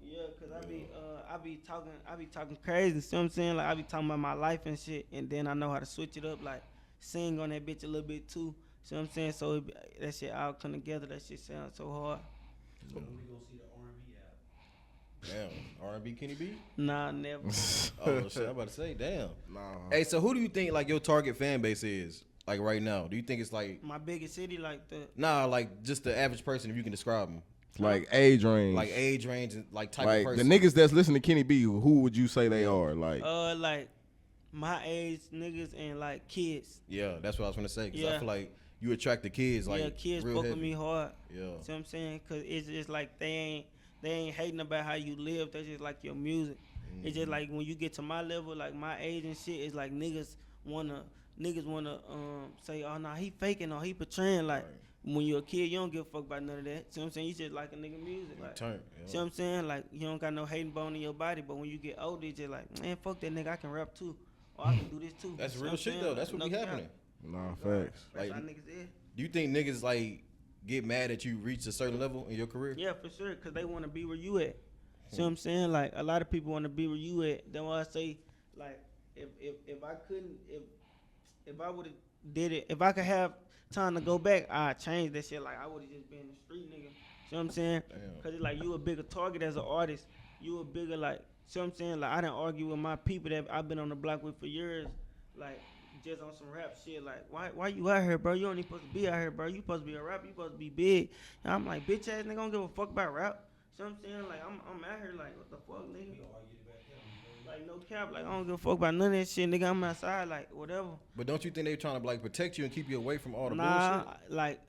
Yeah, cause I be talking crazy. See what I'm saying? Like I be talking about my life and shit, and then I know how to switch it up, like sing on that bitch a little bit too. See what I'm saying? So that shit all come together. That shit sounds so hard. When we gonna see the R&B album? Damn, R&B Kenny B? Nah, never. Oh shit, I'm about to say, damn. Nah. Hey, so who do you think like your target fan base is like right now? Do you think it's like My biggest city like that. nah, like just the average person if you can describe them, Like age range. like age range and like type like of person? the niggas that's listening to Kenny B, who would you say they are? Like Like my age niggas and like kids. Yeah, that's what I was gonna say. Cause I Yeah. feel like you attract the kids. Like Yeah, kids real fuck with heavy. me hard. Yeah. See what I'm saying? Cause it's just like they ain't hating about how you live. They just like your music. It's just like when you get to my level, like my age and shit, it's like niggas wanna say, oh nah, he faking or he portraying. Like when you're a kid, you don't give a fuck about none of that. See what I'm saying? You just like a nigga music. Like, Turn. Yeah. see what I'm saying? Like you don't got no hating bone in your body, but when you get older, it's just like, man, fuck that nigga, I can rap too. Or I can do this too. That's See real I'm shit saying? though. That's what No be cap. happening. nah, facts. That's Like- how niggas is. Do you think niggas like get mad that you reach a certain level in your career? Yeah, for sure, because they want to be where you at. See what I'm saying? Like, a lot of people want to be where you at. That's why I say, like, if I couldn't, if I would have did it, if I could have time to go back, I'd change that shit. Like, I would have just been the street nigga. See what I'm saying? Damn. Because it's like, you a bigger target as an artist. You a bigger, like, see what I'm saying? Like, I didn't argue with my people that I've been on the block with for years. Like, just on some rap shit, like, why you out here, bro? You ain't supposed to be out here, bro. You supposed to be a rapper. You supposed to be big. And I'm like, bitch ass nigga, don't give a fuck about rap. See what I'm saying? Like, I'm out here, like, what the fuck, nigga? We argued about that. Like, no cap. Like, I don't give a fuck about none of that shit, nigga. I'm outside, like, whatever. But don't you think they trying to like protect you and keep you away from all the Nah, bullshit? like,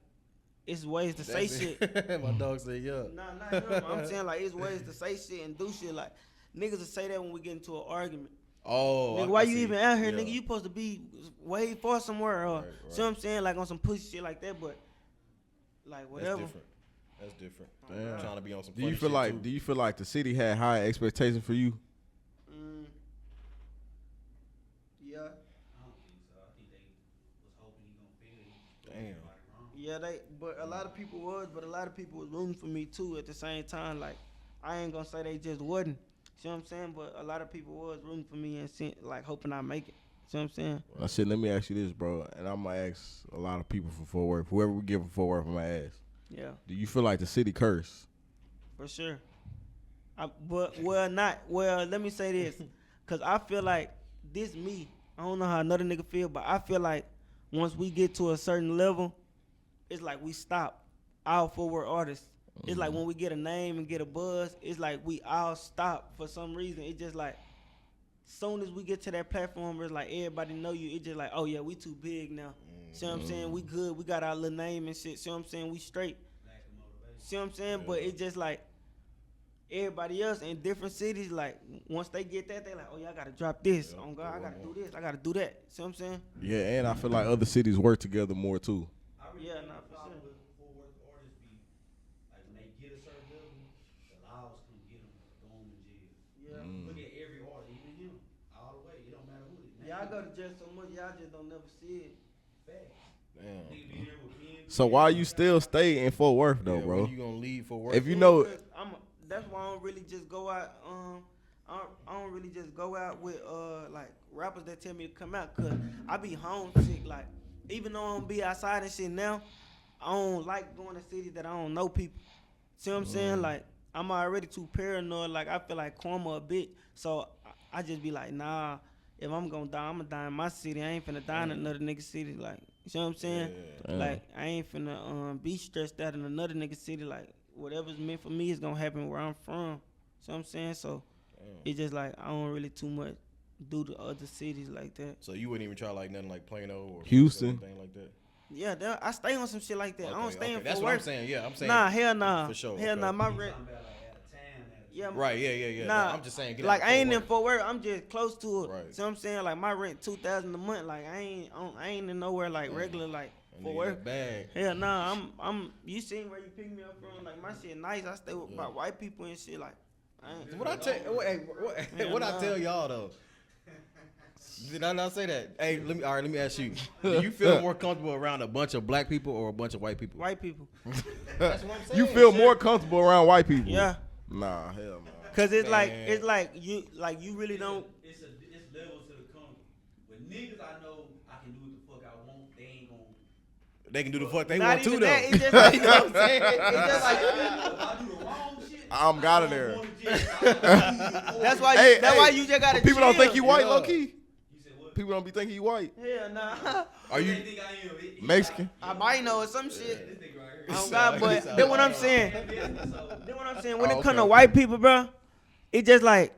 it's ways to say That's shit. it. My dog said, yeah. Nah, not him. I'm saying, like, it's ways to say shit and do shit. Like, niggas will say that when we get into an argument. Oh, Nigga, I why you see. even out here, Yeah. nigga? You supposed to be way far somewhere, or Right. see what I'm saying? Like on some pussy shit like that, but like whatever. That's different. Damn. Trying to be on some. Do you funny feel shit, like too. do you feel like the city had high expectations for you? Yeah, I don't think so. I think they was hoping he gonna feel it. Damn. yeah, but a lot of people was, but a lot of people was rooting for me too at the same time. Like, I ain't gonna say they just wasn't. See what I'm saying? But a lot of people was rooting for me and like hoping I make it. See what I'm saying? I said, let me ask you this, bro, and I'm gonna ask a lot of people for Fort Worth. Whoever we give for Fort Worth, I'm gonna ask. Yeah, Do you feel like the city cursed? for sure. Let me say this, cause I feel like this me. I don't know how another nigga feel, but I feel like once we get to a certain level, it's like we stop. All Fort Worth artists. It's like when we get a name and get a buzz, it's like we all stop for some reason. It's just like, soon as we get to that platform, it's like everybody know you. It's just like, oh yeah, we too big now. See what I'm saying? We good. We got our little name and shit. See what I'm saying? We straight. Lack of motivation. See what I'm saying? But it's just like everybody else in different cities, like once they get that, they like, oh yeah, I gotta drop this. Yeah, Oh God, I go gotta on. do this. I gotta do that. See what I'm saying? Yeah, and I feel like other cities work together more too. I really Yeah, think nah, the for problem sure. with Fort Worth artists be like when they get a certain level, the laws come get them, throw them in jail. Yeah. Look at every artist, even him, all the way. It don't matter who it is. Y'all go to jail so much, y'all just don't never see it. Facts. Damn. Nigga be there with pens. So why you still stay in Fort Worth though, Yeah, bro? when you gonna leave for work? If you know, That's why I don't really just go out. I don't really just go out with like rappers that tell me to come out, cause I be homesick. Like, even though I don't be outside and shit now, I don't like going to cities that I don't know people. See what I'm saying? Like, I'm already too paranoid. Like, I feel like karma a bit. So I just be like, nah. If I'm gonna die, I'm gonna die in my city. I ain't finna die in another nigga city. Like, you know what I'm saying? Yeah. Like, I ain't finna be stressed out in another nigga city. Like, whatever's meant for me is gonna happen where I'm from. See what I'm saying? So it's just like I don't really too much do to other cities like that. So you wouldn't even try like nothing like Plano or Houston? anything like that. Yeah, I stay on some shit like that. I don't stay in That's Fort what I'm Worth. saying. Yeah, I'm saying. Nah, hell nah. For sure. Hell okay. nah. My You rent. talking about like out of town, Yeah, Right. Yeah. Nah, No, I'm just saying. Get like out I ain't in Fort Fort Worth. I'm just close to it. Right. See what I'm saying? Like my rent $2,000 a month. Like I ain't in nowhere like regular like And Fort nigga Worth. got bag. Hell nah. I'm. You seen where you pick me up from? Like my shit nice. I stay with my white people and shit. Like I ain't. What I tell what I tell y'all though? Did I not say that? Hey, let me ask you. Do you feel more comfortable around a bunch of black people or a bunch of white people? White people. That's what I'm saying. you feel more comfortable around white people. Yeah. Nah, hell no. Cause it's Man. like you really don't. It's levels to the comfort. With niggas I know I can do what the fuck I want. They ain't gonna They can do the fuck they Not want to even though. that. It's just like, You know what I'm saying? it's just like I do the wrong shit. I'm got of there. that's why. Hey, That's hey, why you just gotta. but people don't think chill. you white, Yeah. low key. You said what? People don't be thinking you white. Hell nah. Are you? They think I am. He Mexican. I might know or some shit. This nigga right here. Oh God, but then what I'm saying. So, Then what I'm saying. When Oh, it come to okay. white people, bro, it just like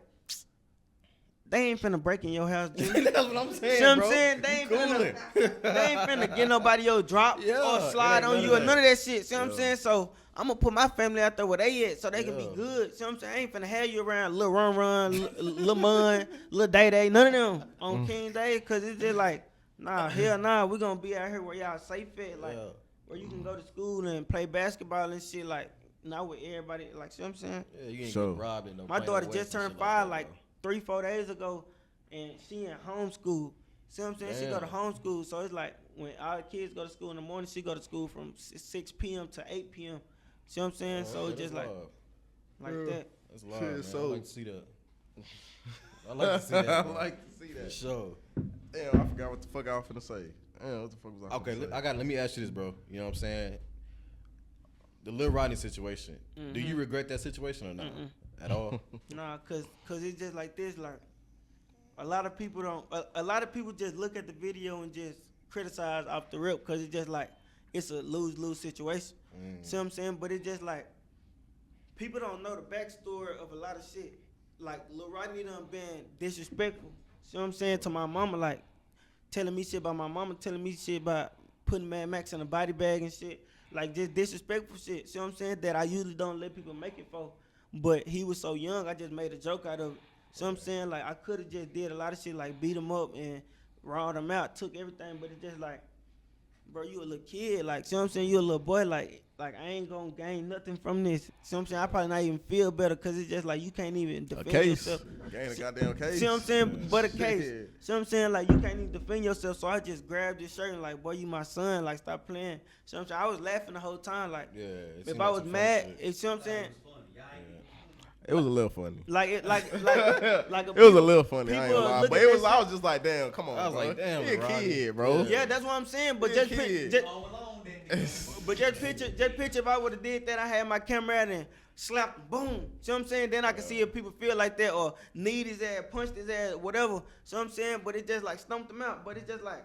they ain't finna break in your house, dude. That's what I'm saying, See what I'm bro. saying? They You ain't coolin'. They ain't finna get nobody your drop Yeah, or slide it ain't on none you of or none that. of that shit. See what I'm saying? So I'm gonna put my family out there where they at so they can be Yeah. good. See what I'm saying? I ain't finna have you around Lil Run, Lil Mun, Lil Day, none of them on King Day, cause it's just like, nah, hell nah, we gonna be out here where y'all safe at, like Yeah. where you can go to school and play basketball and shit, like not with everybody, like see what I'm saying? Yeah, you ain't So- get robbed in no My Plain daughter West just and turned shit 5 that, like bro. 3-4 days ago, and she in homeschool. See what I'm saying? She go to homeschool, so it's like when our kids go to school in the morning, she go to school from 6 p.m. to 8 p.m. See what I'm saying? So it's just like that. That's love, Shit, man. so- I like to see that. I like to see that. I bro. like to see For that. sure. Damn, I forgot what the fuck I was finna say. Damn, what the fuck was I Okay, finna say? let me ask you this, bro. You know what I'm saying? The Lil Rodney situation. Do you regret that situation or not? At all? Nah, cause it's just like this. Like a lot of people don't. A lot of people just look at the video and just criticize off the rip, cause it's just like it's a lose-lose situation. See what I'm saying? But it's just like people don't know the backstory of a lot of shit. Like Lil Rodney done been disrespectful. See what I'm saying to my mama, like telling me shit about my mama, telling me shit about putting Mad Max in a body bag and shit. Like just disrespectful shit. See what I'm saying? That I usually don't let people make it for. But he was so young, I just made a joke out of it. See what I'm saying? Like I could have just did a lot of shit, like beat him up and rawed him out, took everything. But it's just like, bro, you a little kid. Like, see what I'm saying? You a little boy. Like I ain't gonna gain nothing from this. See what I'm saying? I probably not even feel better because it's just like you can't even A defend case. yourself. Gain a goddamn case. See what I'm saying? But a case. Shit. See what I'm saying? Like, you can't even defend yourself. So I just grabbed this shirt and like, boy, you my son. Like, stop playing. See what I'm saying? I was laughing the whole time. Like, Yeah. it if seemed I like was some funny mad, shit. if, see what I'm saying? It was a little funny. Like, it was a little funny. I ain't people gonna lie, look but at it that was. I shit- was just like, damn, come on, I was bro. like, damn, He a Rodney. kid, bro. Yeah, that's what I'm saying. But Yeah, just, kid. just picture if I would have did that, I had my camera out and slapped him, boom. See what I'm saying? Then I can see if people feel like that or need his ass, punched his ass, whatever. See what I'm saying? But it just like stumped him out. But it's just like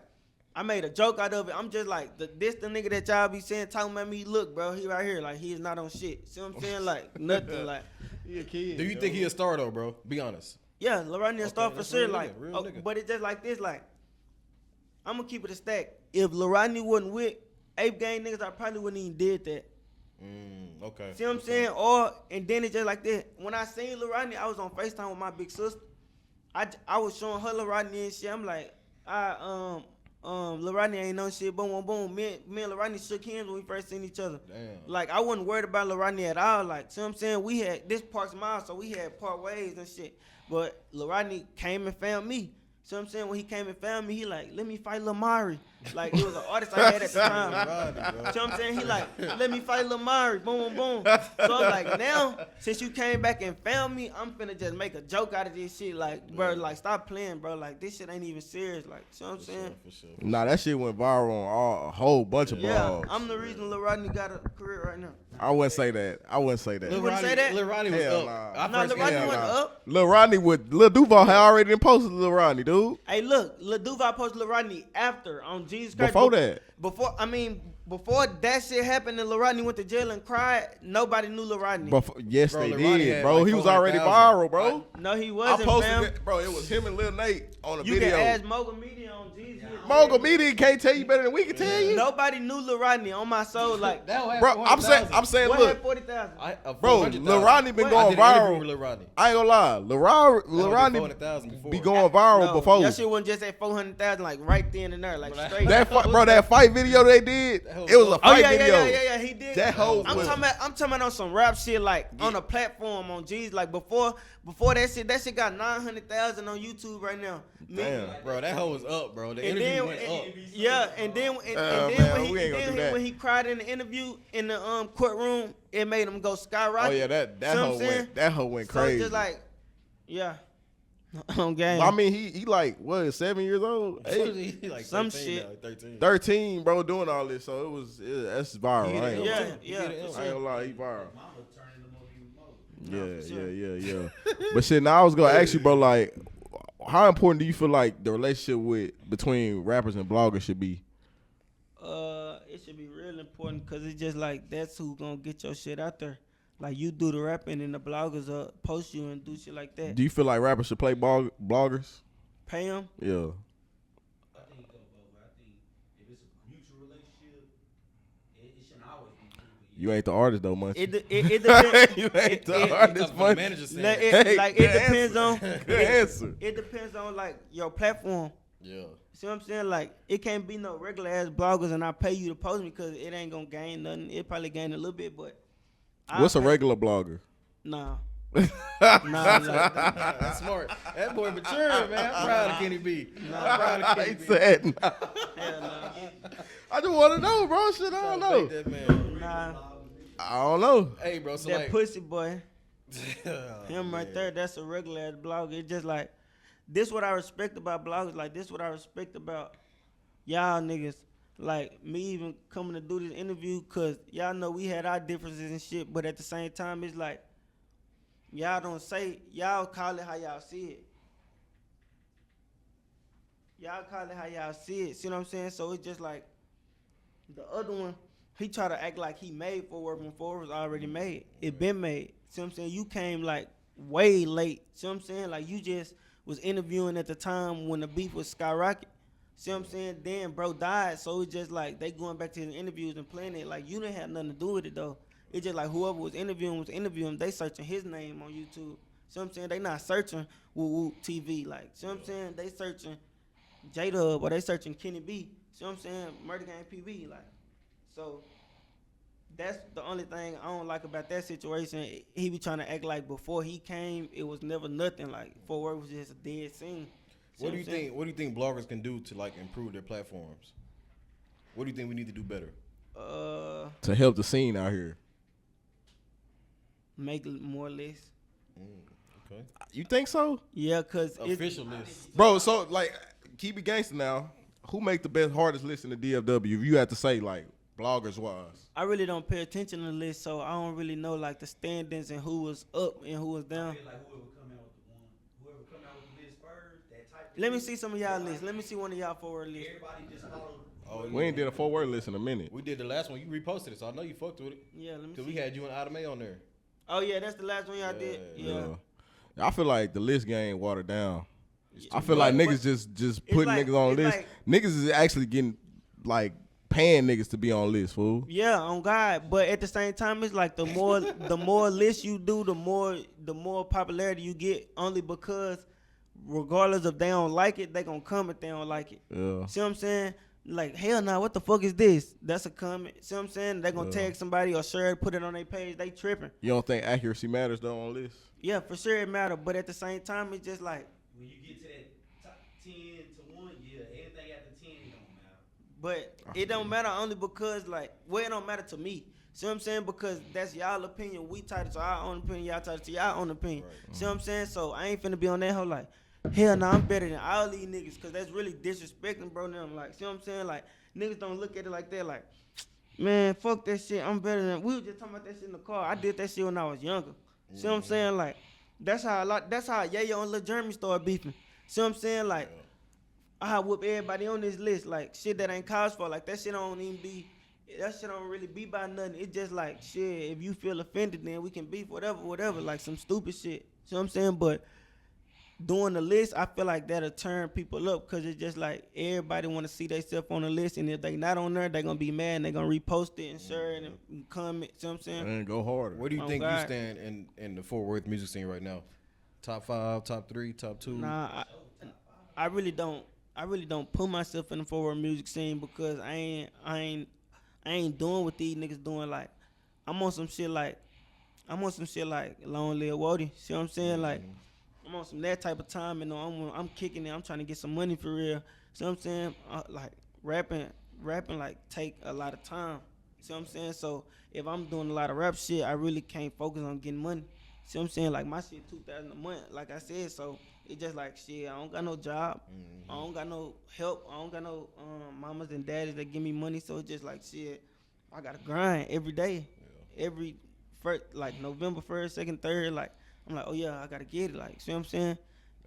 I made a joke out of it. I'm just like this the nigga that y'all be saying talking about me. Look, bro, he right here. Like he is not on shit. See what I'm saying? Like nothing. Like He a kid. Do you think he a star though, bro? Be honest. yeah, Lorraine okay, star for that's sure. real Like, nigga, real nigga. but it's just like this. Like I'm gonna keep it a stack. If Lorraine wasn't with Ape Gang niggas, I probably wouldn't even did that. Okay. See what I'm saying? Or and then it's just like that. When I seen Lil Rodney, I was on FaceTime with my big sister. I was showing her Lil Rodney and shit. I'm like, Lil Rodney ain't no shit. Boom, boom, boom. Me and Lil Rodney shook hands when we first seen each other. Damn. Like I wasn't worried about Lil Rodney at all. Like, see what I'm saying? We had this part's mine, so we had part ways and shit. But Lil Rodney came and found me. See what I'm saying? When he came and found me, he like, let me fight Lil Mari. Like, it was an artist I had at the time. See what I'm saying? He like, let me fight Lil Mari. Boom, boom, boom. So I'm like, now, since you came back and found me, I'm finna just make a joke out of this shit. Like, bro, like, stop playing, bro. Like, this shit ain't even serious. Like, see what I'm saying? For sure. Nah, that shit went viral on a whole bunch of Yeah, blogs. I'm the reason Lil Rodney got a career right now. I wouldn't say that. You wouldn't say that? Lil Rodney was Hell up. nah. I Nah, first Lil Rodney came wasn't out. up. Lil Rodney Lil Duval had already done posted Lil Rodney, dude. Hey, look, Lil Duval posted Lil Rodney after on Jesus Christ. Before that. Before that shit happened and Lil Rodney went to jail and cried, nobody knew Lil Rodney. Yes, Bro, they Lil Rodney did, had bro. like He was already 400,000. viral, bro. No, he I wasn't, posted fam. it, bro. It was him and Lil Nate on the You video. can ask Mogul Media on Jesus. Mogul Media can't tell you better than we can tell you. Nobody knew Lil Rodney on my soul. Like, That had Bro, I'm saying, what look, had 40,000? bro, Lil Rodney been What? going viral. Lil Rodney. I ain't gonna lie, Lil Rodney 400,000 before. be going viral No, before. That shit wasn't just at 400,000, like right then and there, like straight. That fight video they did, it was a Oh fight yeah, video. yeah, he did. That hoe I'm was- talking about on some rap shit, like on a platform on G's. Like before that shit got 900,000 on YouTube right now. Damn. Bro, that hoe was up, bro. The And interview then, went up. yeah, and then man, we ain't gonna do that. when he cried in the interview in the courtroom, it made him go skyrocket. Oh yeah, that See what I'm hoe saying? went So it's crazy. just like, yeah. On game. I mean, he like what 7 years old, 8, He like Some 13 shit. now, 13. 13, bro, doing all this. So that's viral. He I ain't gonna yeah, lie. yeah. He for get it. sure. I ain't gonna lie, he viral. Mama turning them up even more. Yeah, for sure. yeah. But shit, now I was gonna ask you, bro, like, how important do you feel like the relationship between rappers and bloggers should be? It should be real important because it's just like that's who gonna get your shit out there. Like you do the rapping and the bloggers post you and do shit like that. Do you feel like rappers should play bloggers? Pay them. Yeah. I think it go both ways. I think if it's a mutual relationship, it shouldn't always be true. You ain't the artist though, much. It depends. You ain't the That's artist, what the much. manager said. Like, Hey, it good depends on. Good answer. It depends on like your platform. Yeah. See what I'm saying? Like it can't be no regular ass bloggers and I pay you to post me because it ain't gonna gain nothing. It probably gain a little bit, but What's a regular blogger? Nah. Nah, like, That's smart. That boy mature, man. I'm proud of Kenny B. I'm proud of Kenny He B. said, nah. hell nah. I just want to know, bro. Shit, I don't know. Thank that man. Nah. I don't know. Hey, bro. So That like, pussy boy, Oh, him right man. there, that's a regular ass blogger. It's just like, this what I respect about bloggers. Like, this what I respect about y'all niggas. Like, me even coming to do this interview, because y'all know we had our differences and shit, but at the same time, it's like, y'all don't say, y'all call it how y'all see it. Y'all call it how y'all see it. See what I'm saying? So it's just like, the other one, he try to act like he made Forward when Forward was already made. It been made. See what I'm saying? You came like way late. See what I'm saying? Like you just was interviewing at the time when the beef was skyrocket. See what I'm saying? Then bro died, so it's just like they going back to his interviews and playing it. Like you didn't have nothing to do with it though. It's just like whoever was interviewing. They searching his name on YouTube. See what I'm saying? They not searching Woadie2live. Like, see what I'm saying? They searching J-Dub or they searching Kenny B. See what I'm saying? Murder Gang PB. Like, so that's the only thing I don't like about that situation. He be trying to act like before he came, it was never nothing. Like Forward was just a dead scene. See what do you I'm saying? think? What do you think bloggers can do to like improve their platforms? What do you think we need to do better? To help the scene out here. Make more lists. Okay. You think so? Yeah, cause Official list. Bro, so like, keep it gangster now. Who make the best, hardest list in the DFW? If you had to say, like, bloggers wise. I really don't pay attention to the list, so I don't really know like the standings and who was up and who was I down. feel like whoever come out with the list first, that type of Let me list, see some of y'all lists. Let me see one of y'all Forward lists. everybody just follow. Oh, We ain't did a 4-word list in a minute. We did the last one. You reposted it, so I know you fucked with it. Yeah, let me Cause see. we had you and Adam A on there. Oh yeah, that's the last one y'all did. Yeah. I feel like the list game watered down. I too feel like much. niggas just putting like- niggas on it's lists. like- Niggas is actually getting, like, paying niggas to be on lists, fool. Yeah, on God. But at the same time, it's like the more lists you do, the more popularity you get. Only because, regardless if they don't like it, they gonna come if they don't like it. Yeah. See what I'm saying? Like hell nah, what the fuck is this? That's a comment. See what I'm saying? They gonna tag somebody or share it, put it on their page. They tripping. You don't think accuracy matters, though, on lists? Yeah, for sure it matter. But at the same time, it's just like. When you get to that top 10 to 1, yeah, anything after 10 it don't matter. But it don't matter only because, like, well, it don't matter to me. See what I'm saying? Because that's y'all opinion. We tied it to our own opinion. Y'all tied it to y'all own opinion. Right. See what I'm saying? So I ain't finna be on that whole like, hell no, I'm better than all these niggas. Because that's really disrespecting, bro. Them. Like, see what I'm saying? Like, niggas don't look at it like that. Like, man, fuck that shit. I'm better than. We were just talking about that shit in the car. I did that shit when I was younger. See what I'm saying? Like, that's how Yayo and Lil Jeremy started beefing. See what I'm saying? Like, I whoop everybody on this list. Like, shit that ain't cause for. Like, that shit don't even be. That shit don't really be by nothing. It's just like, shit, if you feel offended, then we can beef, whatever. Like, some stupid shit. See what I'm saying? But doing the list, I feel like that'll turn people up because it's just like everybody want to see themselves on the list. And if they not on there, they going to be mad and they going to repost it and share it and comment. See what I'm saying? And go harder. Where do you Oh, think you God. stand in the Fort Worth music scene right now? Top 5, top 3, top 2? Nah, I really don't put myself in the forward music scene because I ain't doing what these niggas doing. Like, I'm on some shit like Long Live Woadie. See what I'm saying? Like, I'm on some that type of time, and I'm kicking it. I'm trying to get some money for real. See what I'm saying? Like rapping like take a lot of time. See what I'm saying? So if I'm doing a lot of rap shit, I really can't focus on getting money. See what I'm saying? Like my shit $2,000 a month, like I said. So It's just like shit. I don't got no job. I don't got no help. I don't got no mamas and daddies that give me money. So it's just like shit. I gotta grind every day. Every first, like November 1st, 2nd, 3rd. Like I'm like, oh yeah, I gotta get it. Like, see what I'm saying?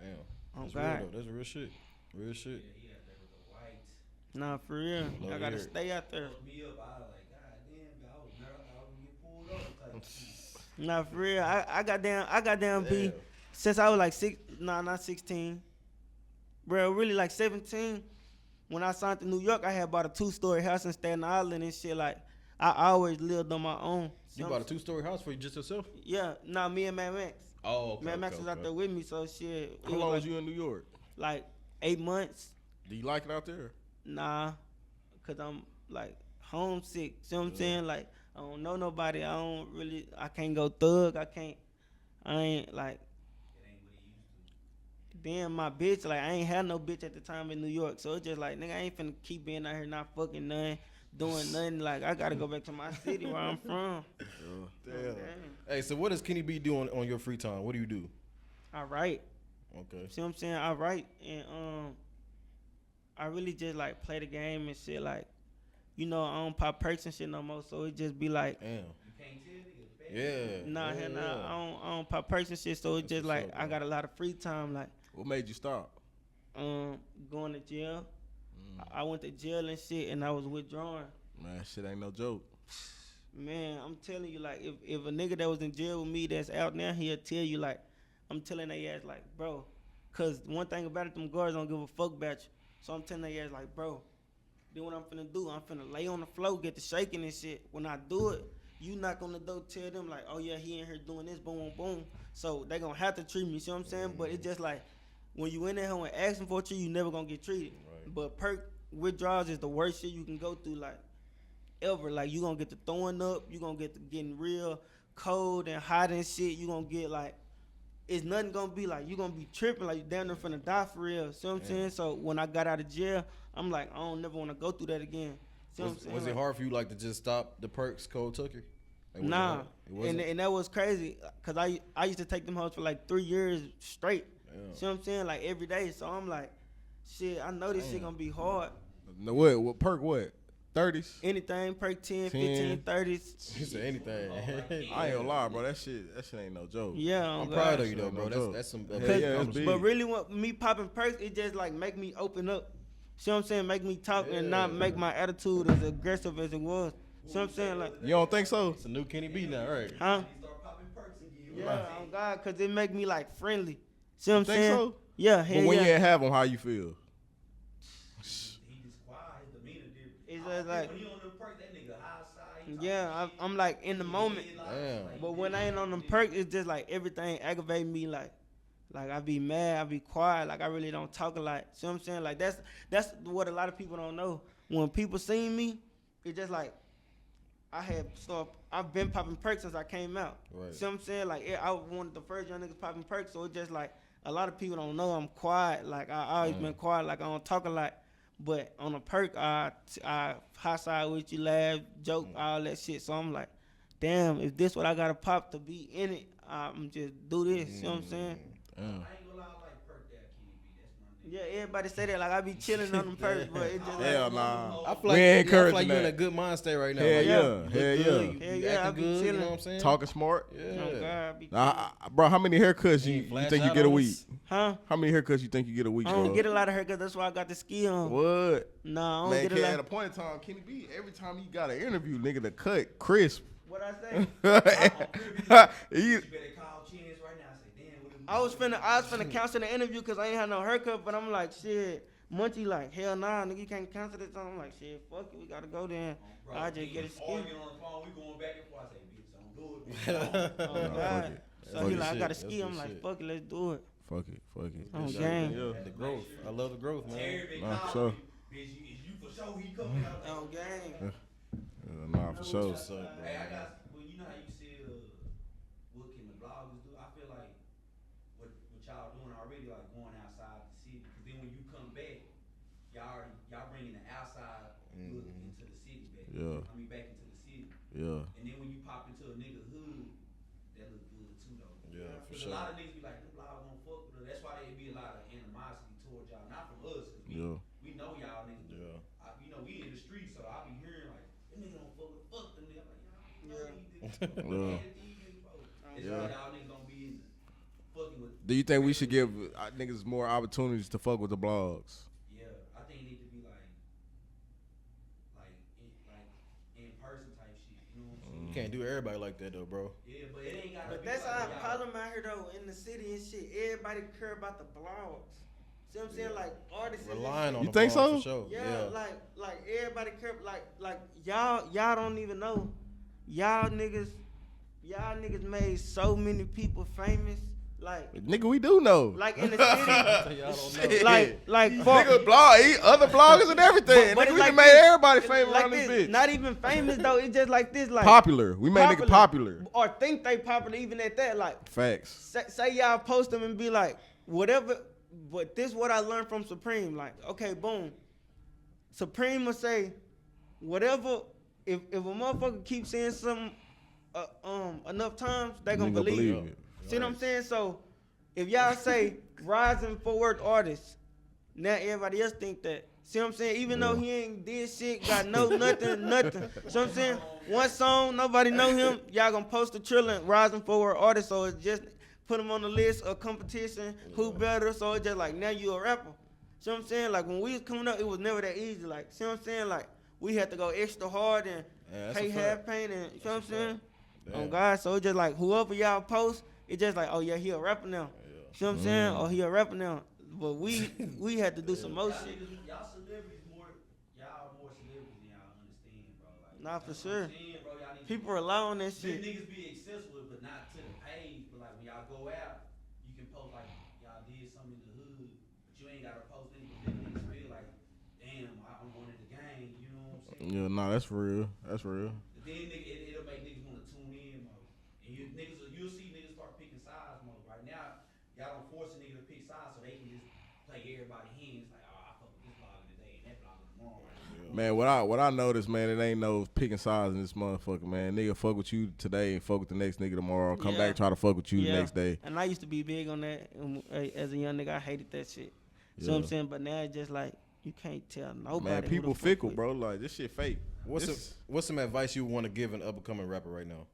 Damn. Oh That's God. real though. That's real shit. Real shit. Yeah, he out there with the whites. Nah, for real. Love I to gotta hear it. stay out there. Fucked me up. I was like, God damn, I was nervous. I was gonna get pulled over type shit. Nah, for real. I got down B Damn. since I was like not 16. Bro, really like 17. When I signed to New York, I had bought a 2-story house in Staten Island and shit. Like, I always lived on my own. You bought a 2-story house for you just yourself? Yeah, nah, me and Mad Max. Oh, okay. Mad Max was out there with me, so shit. How it long was was you in New York? like 8 months. Do you like it out there? Nah, cause I'm like homesick. See what I'm saying? Like I don't know nobody. I can't go thug. I ain't like. It ain't what he used to. Then my bitch, like I ain't had no bitch at the time in New York, so it's just like nigga, I ain't finna keep being out here not fucking nothing, doing nothing. Like I gotta go back to my city where I'm from. Damn. Hey, so what does Kenny B do on your free time? What do you do? I write. Okay. See what I'm saying? I write and I really just like play the game and shit. Like, you know, I don't pop perks and shit no more, so it just be like, Damn. You can't tell niggas bad. Yeah. nah, yeah, hell nah, yeah. I don't pop perks and shit. So it's That's just what's like up, I bro. got a lot of free time. Like, What made you stop? going to jail. I went to jail and shit, and I was withdrawing. Man, shit ain't no joke. Man, I'm telling you, like, if a nigga that was in jail with me that's out now, he'll tell you, like, I'm telling they ass, like, bro, cause one thing about it, them guards don't give a fuck about you. So I'm telling they ass, like, bro, then what I'm finna do, I'm finna lay on the floor, get the shaking and shit. When I do it, you knock on the door, tell them, like, oh yeah, he in here doing this, boom, boom, boom. So they gonna have to treat me, see what I'm saying? But it's just like, when you in there and asking for a treat, you never gonna get treated. Right. But perk withdrawals is the worst shit you can go through, like, ever. Like, you gonna get the throwing up, you gonna get the getting real cold and hot and shit. You gonna get like, it's nothing gonna be like, you gonna be tripping like you damn near finna die for real. See what I'm saying? So when I got out of jail, I'm like, I don't never wanna go through that again. See what I'm saying? Was it Like, hard for you like to just stop the perks cold turkey? Like, was it nah, hard? It wasn't? and that was crazy, cause I used to take them hoes for like 3 years straight. Damn. See what I'm saying? Like every day. So I'm like, shit, I know this shit gonna be hard. No, what perk? What 30s? Anything, perk 10, 10. 15, 30s. He said anything. I ain't gonna lie, bro. That shit ain't no joke. Yeah, I'm God. proud of you Shit though, ain't bro. no joke. That's some. Hell big yeah, that's accomplishment. big. But really, what me popping perks, it just like make me open up. See what I'm saying? Make me talk and not make my attitude as aggressive as it was. See what I'm saying? Like, You don't think so? It's a new Kenny B now, right? huh? He start popping perks again. Yeah, on God, cause it make me like friendly. See what I'm Think saying? so? Yeah, But hell when yeah. you ain't have them, how you feel? He just quiet. His demeanor different. It's I just think like- when he on them perks, that nigga high side. He Yeah, talking shit. I'm like in the moment. Damn. But when I ain't on them perks, it's just like everything aggravate me. Like I be mad, I be quiet. Like I really don't talk a lot. See what I'm saying? Like that's what a lot of people don't know. When people see me, it's just like I've been popping perks since I came out. Right. See what I'm saying? Like I was one of the first young niggas popping perks, so it's just like a lot of people don't know I'm quiet. Like I always been quiet. Like I don't talk a lot. But on a perk, I high side with you, laugh, joke, all that shit. So I'm like, damn, if this what I gotta pop to be in it, I'm just do this. You know what I'm saying? Damn. I ain't gonna lie, I like perk that Kenny B. That's my nigga. Yeah, everybody say that. Like I be chilling on them perks, but it just Hell like, nah. I feel We like, ain't I feel encouraging like you're in that. a good mind state right now. Hell Like, yeah, you look hell good, yeah. You Hell you yeah, I acting be good, you chilling. know what I'm saying? Talking smart. oh Yeah. God, I be Nah, bro, how many haircuts you Flash think you out get a on week? us. huh? How many haircuts you think you get a week, I bro? don't get a lot of haircuts. That's why I got the ski on. What? Nah, I don't Man, get a Ken, lot. at a point in time, Kenny B, every time he got an interview, nigga, the cut crisp. What I say? He- You better call Chance right now and say, damn, what I was finna cancel the interview because I ain't had no haircut, but I'm like, shit. Munchie like, hell nah, nigga, you can't cancel this. I'm like, shit, fuck it, we gotta go there. I just get a ski. Arguing on the phone, we going back and forth. I say, bitch, don't do it. Oh, Nah, God. fuck it. So Fuck he it. like, I gotta That's ski. good I'm like, shit. fuck it, let's do it. Fuck it. Oh, Shit. gang. Yeah. The growth. I love the growth, man. Terry been Nah, calling sure. me, bitch, is you for sure he coming out? Oh, gang. Nah, for sure. What's up, bro? Hey, I got, well, you know how you said, what can the bloggers do? I feel like what y'all doing already, like going outside the city. Because then when you come back, y'all bringing the outside look into the city back. Yeah. I mean, back into the city. Yeah. And then when you pop into a nigga hood, that look good too, though. Yeah, for Because sure. a lot of niggas be like, them bloggers won't fuck with her. That's why they be a It's like y'all niggas don't be fucking with. Do you think we should give niggas more opportunities to fuck with the blogs? Yeah, I think it need to be like in person type shit. You know what I'm saying? You can't do everybody like that though, bro. Yeah, but it ain't gotta But be that's like our y'all- problem out here though, in the city and shit. Everybody care about the blogs. See what I'm saying? Like artists and Relying on You the think blog so? for sure. yeah, like everybody care like y'all don't even know. Y'all niggas made so many people famous. Like Nigga, we do know. like in the city. Y'all don't know. Shit. like Nigga, other bloggers and everything. But Nigga, it's we like done made this. everybody It's famous like around this this. bitch. Not even famous though. It's just like this. Like Popular. We made nigga popular. or think they popular even at that. Like Facts. say y'all post them and be like whatever. But this what I learned from Supreme. Like okay, boom. Supreme will say whatever. If a motherfucker keeps saying something enough times, they gonna Nigga believe believe it. it. See what I'm saying? So if y'all say rising forward artist, now everybody else think that. See what I'm saying? Even though he ain't did shit, got no nothing. See what I'm saying? One song, nobody know him. Y'all gonna post a trailer, rising forward artist, so it's just put him on the list of competition, who better, so it's just like now you a rapper. See what I'm saying? Like when we was coming up, it was never that easy. Like, see what I'm saying? Like we had to go extra hard and that's pay a half fact. pain and you know what I'm saying? Damn. On God, so it's just like whoever y'all post, it's just like, oh yeah, he a rapper now. You know what I'm saying? Oh, he a rapper now. But we had to do some more shit. Y'all celebrities y'all more celebrities than y'all understand, bro. Like, Nah, for that's sure. what I'm saying, bro. Y'all need People rely on that to, shit. niggas be accessible, but not to the page. But like when y'all go out, you can post like y'all did something in the hood, but you ain't gotta post anything. Niggas feel like, damn, I'm going to the game. You know what I'm saying? Yeah, nah, that's real. That's real. But then it'll make niggas want to tune in more. And you'll see niggas start picking sides more. Right now, y'all don't force a nigga to pick sides so they can just play everybody's hands. Like, oh, I fuck with this blogger today and that blogger tomorrow. Man, what I noticed, man, it ain't no picking sides in this motherfucker, man. Nigga fuck with you today and fuck with the next nigga tomorrow. Come Yeah. back, try to fuck with you the next day. And I used to be big on that as a young nigga. I hated that shit. So I'm saying, but now it's just like you can't tell nobody. Man, who people the fuck fickle, with. bro. Like this shit fake. What's some advice you want to give an up and coming rapper right now?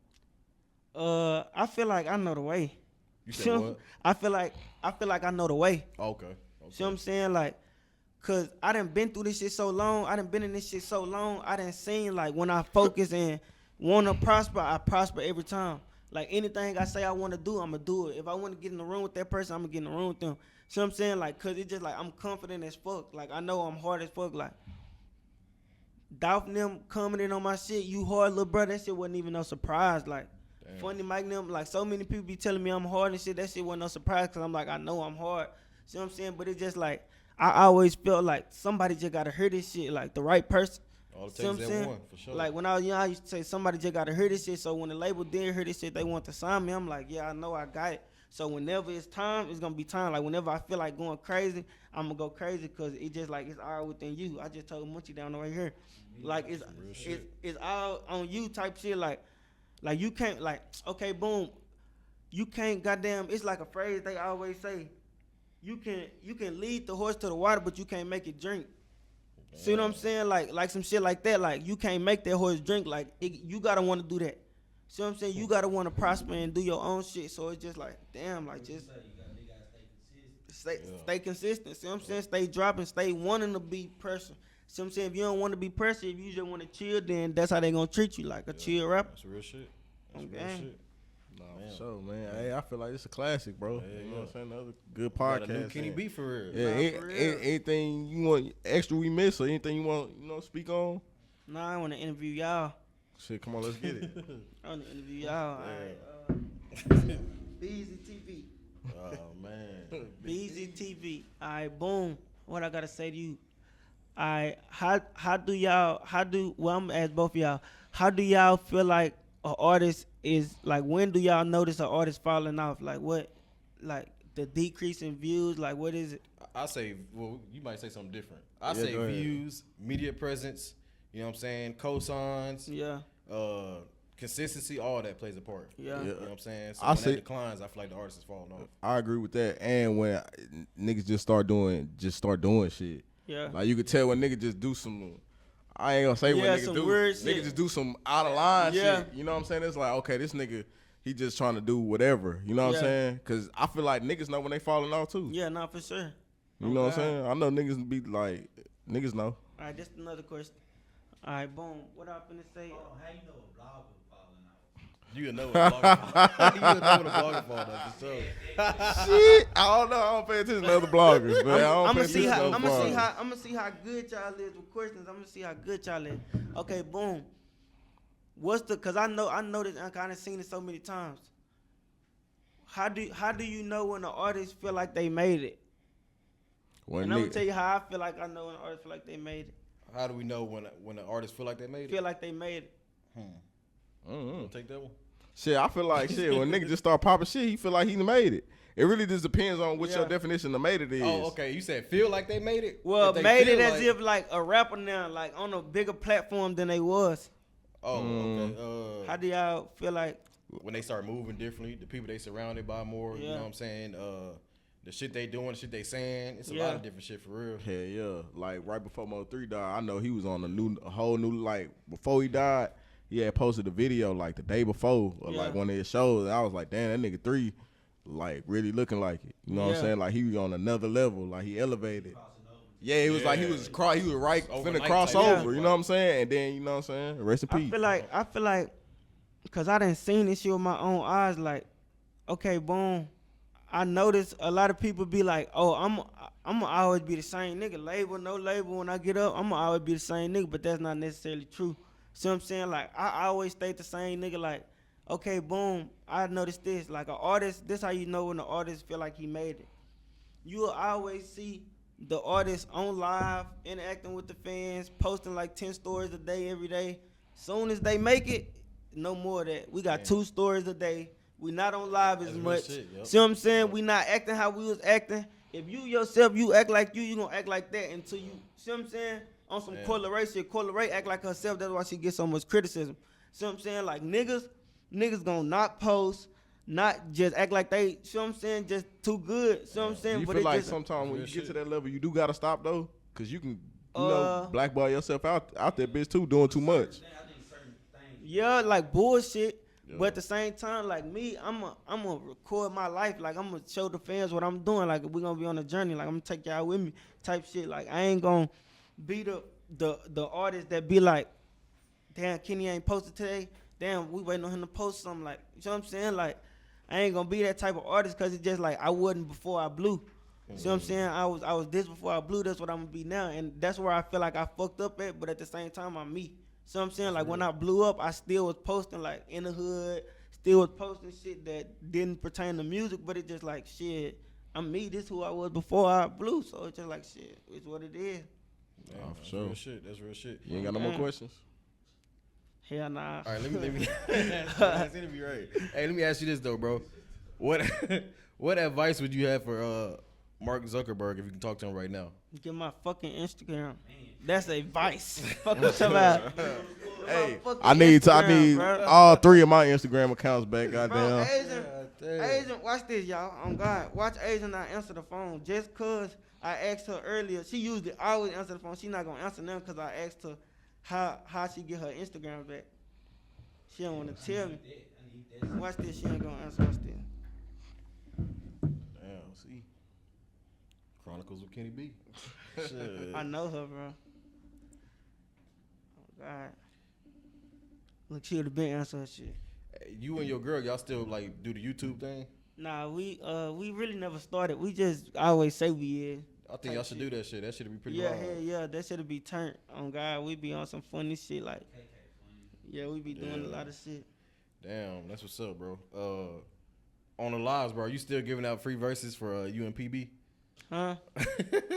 I feel like I know the way. You said what? I feel like I know the way. Okay. See what I'm saying? Like, cause I done been through this shit so long. I done been in this shit so long. I done seen like when I focus and wanna prosper, I prosper every time. Like anything I say I wanna do, I'ma do it. If I wanna get in the room with that person, I'ma get in the room with them. See what I'm saying? Like, cause it's just like I'm confident as fuck. Like I know I'm hard as fuck. Like Dolph and them commenting on my shit, you hard, little brother. That shit wasn't even no surprise. Like Damn. Funny Mike and them, like so many people be telling me I'm hard and shit. That shit wasn't no surprise because I'm like, I know I'm hard. See what I'm saying? But it's just like I always felt like somebody just gotta hear this shit, like the right person. All it See what takes I'm is that saying? one, for sure. Like when I was young, I used to say somebody just gotta hear this shit. So when the label did hear this shit, they want to sign me. I'm like, yeah, I know I got it. So whenever it's time, it's gonna be time. Like whenever I feel like going crazy, I'm gonna go crazy because it just like it's all within you. I just told Munchie down right here, like it's all on you type shit. Like you can't like okay, boom, you can't goddamn. It's like a phrase they always say. You can lead the horse to the water, but you can't make it drink. See what I'm saying? Like some shit like that. Like you can't make that horse drink. Like you gotta want to do that. See what I'm saying? You gotta want to prosper and do your own shit. So it's just like damn, like just stay consistent. See what I'm saying? Stay dropping, stay wanting to be pressure. See what I'm saying? If you don't want to be pressure, if you just want to chill, then that's how they gonna treat you, like a chill rapper. That's real shit. That's Okay. real shit. Nah, Man. for sure, man. Hey, I feel like it's a classic, bro. Yeah, you know what I'm saying? Another good Got podcast. a new Kenny man. B for real. Yeah, Nah, for real. anything you want extra we miss or anything you want, speak on? Nah, I want to interview y'all. Shit, come on, let's get it. I want to interview y'all. Beezy TV. Oh man. Beezy TV. All right, boom. What I gotta say to you? All right, well, I'm gonna ask both of y'all. How do y'all feel like an artist is like? When do y'all notice an artist falling off? Like what? Like the decrease in views? Like what is it? I say, well, you might say something different. I Yeah, say go ahead. views, media presence. You know what I'm saying? Cosigns, Yeah, consistency, all that plays a part. yeah. You know what I'm saying? So I when say- that declines, I feel like the artist is falling off. I agree with that. And when niggas just start doing shit. Yeah. Like you could tell when niggas just do some, I ain't gonna say what Yeah, niggas some do. weird Niggas shit. just do some out of line Yeah. shit. You know what I'm saying? It's like, okay, this nigga, he just trying to do whatever. You know what I'm Yeah. saying? Because I feel like niggas know when they falling off too. Yeah, not for sure. You know what I'm saying? I know niggas be like, niggas know. All right, this another question. All right, boom. What I finna say? Hold on, how you know a blogger falling out? You know what a blogger. You know what a blogger fall off for sure. Shit, I don't know. I don't pay attention to other bloggers, man. I don't I'm pay gonna see attention how to other bloggers. I'm gonna see how good y'all is with questions. I'm gonna see how good y'all is. Okay, boom. What's the? Cause I know this. I kind of seen it so many times. How do you know when an artist feel like they made it? When And I'm gonna nigga- tell you how I feel like I know when an artist feel like they made it. How do we know when an artist feel like they made it? Feel like they made it. Wanna take that one. Shit, I feel like shit. When nigga just start popping shit, he feel like he made it. It really just depends on what Yeah. your definition of made it is. Oh, okay. You said feel like they made it. Well, If they made it feel as like- if like a rapper now, like on a bigger platform than they was. Oh, okay. How do y'all feel like? When they start moving differently, the people they surrounded by more. You Yeah. know what I'm saying? The shit they doing, the shit they saying. It's a Yeah. lot of different shit for real. Hell yeah. Like right before Mo3 died, I know he was on a whole new, like before he died, he had posted a video like the day before or Yeah. like one of his shows. And I was like, damn, that nigga 3 like really looking like it. You know what Yeah. I'm saying? Like he was on another level, like he elevated. Crossing over. Yeah, it was like he Yeah. was right finna Overnight cross type over. shit. You know what I'm saying? And then you know what I'm saying? Rest in peace. I feel like, cause I done seen this shit with my own eyes. Like, okay, boom. I notice a lot of people be like, oh, I'm gonna always be the same nigga. Label, no label. When I get up, I'm gonna always be the same nigga. But that's not necessarily true. See what I'm saying? Like, I always stay the same nigga. Like, okay, boom. I noticed this. Like, an artist, this how you know when the artist feel like he made it. You will always see the artist on live, interacting with the fans, posting like 10 stories a day, every day. Soon as they make it, no more of that. We got 2 stories a day. We not on live as That's real much. shit, yup. See what I'm saying? We not acting how we was acting. If you yourself, you act like you gonna act like that until you, see what I'm saying? On some Yeah. Coyle Ray shit. Coyle Ray act like herself. That's why she gets so much criticism. See what I'm saying? Like niggas gonna not post, not just act like they, see what I'm saying? Just too good. See what I'm saying? You But feel it like just, sometimes when Real you get to shit. that level, you do gotta stop though, cause you can, you know, Uh, blackball yourself out there, bitch, too, doing too much. I think certain things. yeah, like bullshit. Yeah. But at the same time, like me, I'm gonna record my life. Like I'm gonna show the fans what I'm doing. Like we gonna be on a journey. Like I'm gonna take y'all with me, type shit. Like I ain't gonna be the artist that be like, damn, Kenny ain't posted today. Damn, we waiting on him to post something. Like, you know what I'm saying? Like I ain't gonna be that type of artist because it's just like I wasn't before I blew. See what I'm saying? I was this before I blew. That's what I'm gonna be now, and that's where I feel like I fucked up at. But at the same time, I'm me. See what I'm saying? Like when I blew up, I still was posting like in the hood, still was posting shit that didn't pertain to music, but it just like shit. I'm me. This who I was before I blew. So it's just like shit. It's what it is. Damn, Oh, for that's sure. real shit. That's real shit. You ain't got no more Mm. questions? Hell nah. All right, let me that's interview right. Hey, let me ask you this though, bro. What what advice would you have for Mark Zuckerberg if you can talk to him right now? Get my fucking Instagram. That's advice. Fuck what you about. Hey, fucking I need Instagram, bro. all 3 of my Instagram accounts back, Bro, goddamn. Asian, watch this, y'all. On God, watch Asian not answer the phone just cause I asked her earlier. She usually always answer the phone. She not gonna answer now cause I asked her how she get her Instagram back. She don't wanna tell me. I need that. Watch this. She ain't gonna answer. Watch this. Damn, see. Chronicles of Kenny B. Shit. I know her, bro. Oh God. Look, she would have been answering her shit. You and your girl, y'all still like do the YouTube thing? Nah, we really never started. We just always say we is. I think y'all should do that shit. That should be pretty Yeah, wild. hell yeah, that should be turned. On God, we be on some funny shit like. Yeah, we be doing a lot of shit. Damn, that's what's up, bro. On the lives, bro, you still giving out free verses for you and PB? Huh? You remember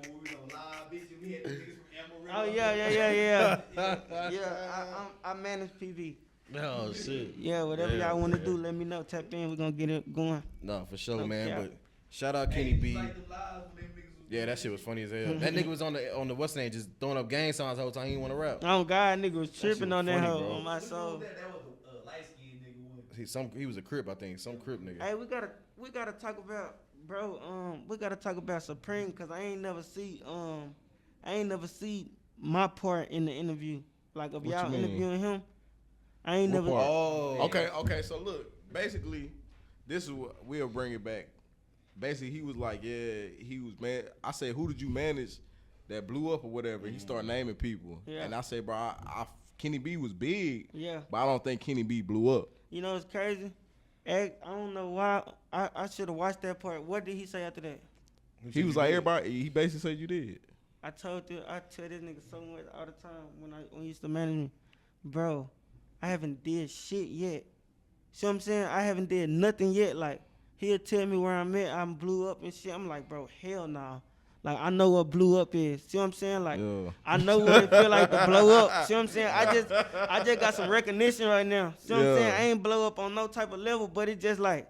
when we was on live, bitch, and we had the niggas from Amarillo? Oh yeah. Yeah, I manage PV. Oh shit. Yeah, whatever Yeah, y'all want to yeah. do, let me know. Tap in, we gonna get it going. No, for sure, No man. cap. But shout out Hey, Kenny you B. like them lives when them niggas was Yeah, that shit was funny as hell. That nigga was on the what's name, just throwing up gang signs the whole time. He didn't want to rap. Oh God, nigga was shit tripping was on that funny, hoe bro. on my Which one soul. was that? That was a light skinned nigga one. He was a crip, I think. Some crip nigga. Hey, we gotta talk about, bro. We gotta talk about Supreme because I ain't never see my part in the interview. Like if What y'all you mean? interviewing him, I ain't What never. part? Oh, Okay. So look, basically, this is what we'll bring it back. Basically, he was like, yeah, he was man. I said, who did you manage that blew up or whatever? He started naming people, Yeah. and I said, bro, I Kenny B was big, Yeah. but I don't think Kenny B blew up. You know what's crazy? I don't know why. I should have watched that part. What did he say after that? He was like, everybody. He basically said you did. I tell this nigga so much all the time when he used to manage me, bro. I haven't did shit yet. See what I'm saying? I haven't did nothing yet. Like he'll tell me where I'm at. I'm blew up and shit. I'm like, bro, hell nah. Like I know what blew up is. See what I'm saying? Like Yeah. I know what it feel like to blow up. See what I'm saying? I just got some recognition right now. See what I'm saying? I ain't blow up on no type of level, but it's just like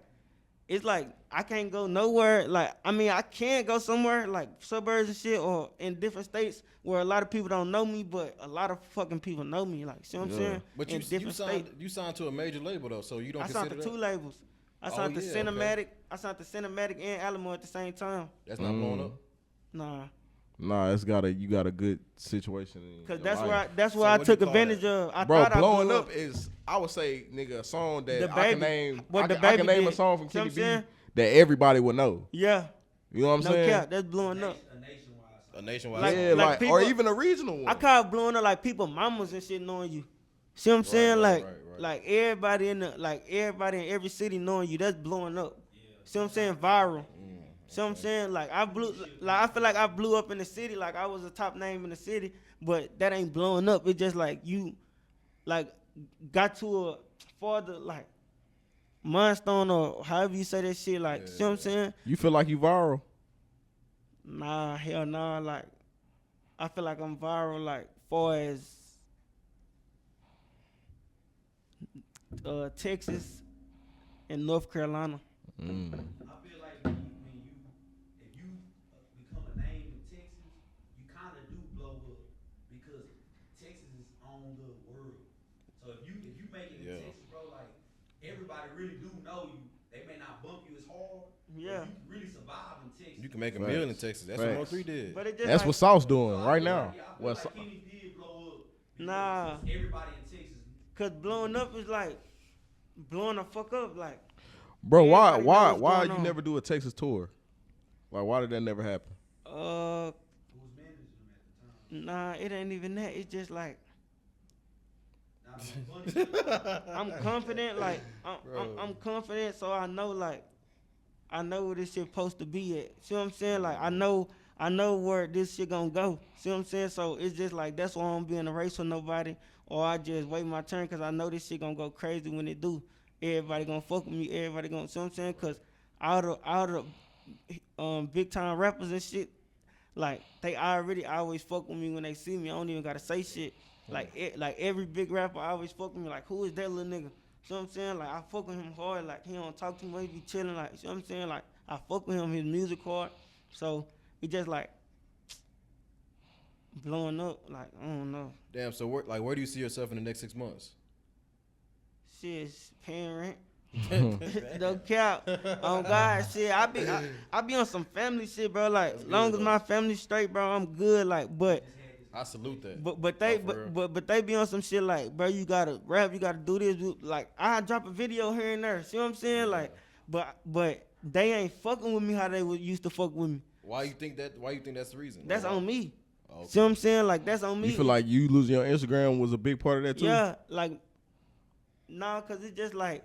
it's like I can't go nowhere. Like I mean, I can go somewhere like suburbs and shit, or in different states where a lot of people don't know me, but a lot of fucking people know me. Like, see what I'm saying? But in different states. you signed to a major label though, so you don't I consider signed to that? 2 labels. I signed to yeah, Cinematic. okay. I signed to Cinematic and Alamo at the same time. That's not blowing up. Nah, Nah, you got a good situation. cause in that's life. where I So I what do you took call advantage that? of. I Bro, thought I blowing blew up is, I would say, nigga, a song that The I can Baby. name. What I The can, I can Baby name a did. song from See what Kenny I'm B saying? that everybody would know. Yeah, You know what I'm no saying? cap. That's blowing up. A nationwide song. A nationwide Like- song. Yeah, like people- or even a regional one. I call it blowing up like people mamas and shit knowing you. See what I'm saying? right, Like right. like everybody in every city knowing you. That's blowing up. See what I'm saying? Viral. See what I'm saying? Like I feel like I blew up in the city. Like I was a top name in the city, but that ain't blowing up. It's just like you, like got to a farther like milestone or however you say that shit. Like see what I'm saying? You feel like you viral? Nah, hell nah. Like I feel like I'm viral. Like far as Texas and North Carolina. I feel like if you become a name in Texas, you kind of do blow up because Texas is on the world. So if you make it in Texas, bro, like everybody really do know you. They may not bump you as hard. Yeah. But you can really survive in Texas. You can make a Facts. million in Texas. That's Facts. what Mo3 did. But it just That's like, what Sauce doing So right I feel now. Like, I feel What like Kenny did blow up. because Nah. Everybody in Texas. Cause blowing up is like blowing the fuck up. Like Bro, why Everybody knows what's you going on. never do a Texas tour? Like why did that never happen? Who was managing them at the time? nah, it ain't even that. It's just like Not on funny. I'm confident. Like I'm confident, so I know where this shit supposed to be at. See what I'm saying? Like I know where this shit gonna go. See what I'm saying? So it's just like that's why I don't be in a race with nobody, or I just wait my turn because I know this shit gonna go crazy when it do. Everybody gonna fuck with me. Everybody gonna, see what I'm saying? Cause all the big time rappers and shit, like they already always fuck with me when they see me. I don't even gotta say shit. Like every big rapper always fuck with me. Like who is that little nigga? See what I'm saying? Like I fuck with him hard. Like he don't talk too much. He be chilling. Like see what I'm saying? Like I fuck with him. His music hard. So it just like blowing up. Like I don't know. Damn. So where do you see yourself in the next 6 months? Shit, paying rent. No cap. Oh God, shit. I be on some family shit, bro. Like long as my family straight, bro, I'm good. Like, but I salute that. but they Oh, for real. but they be on some shit like, bro, you gotta rap, you gotta do this. Like I drop a video here and there. See what I'm saying? Like, but they ain't fucking with me how they used to fuck with me. Why you think that's the reason? That's Why? on me. Okay. See what I'm saying? Like that's on me. You feel like you losing your Instagram was a big part of that too? Yeah, like, nah, cause it's just like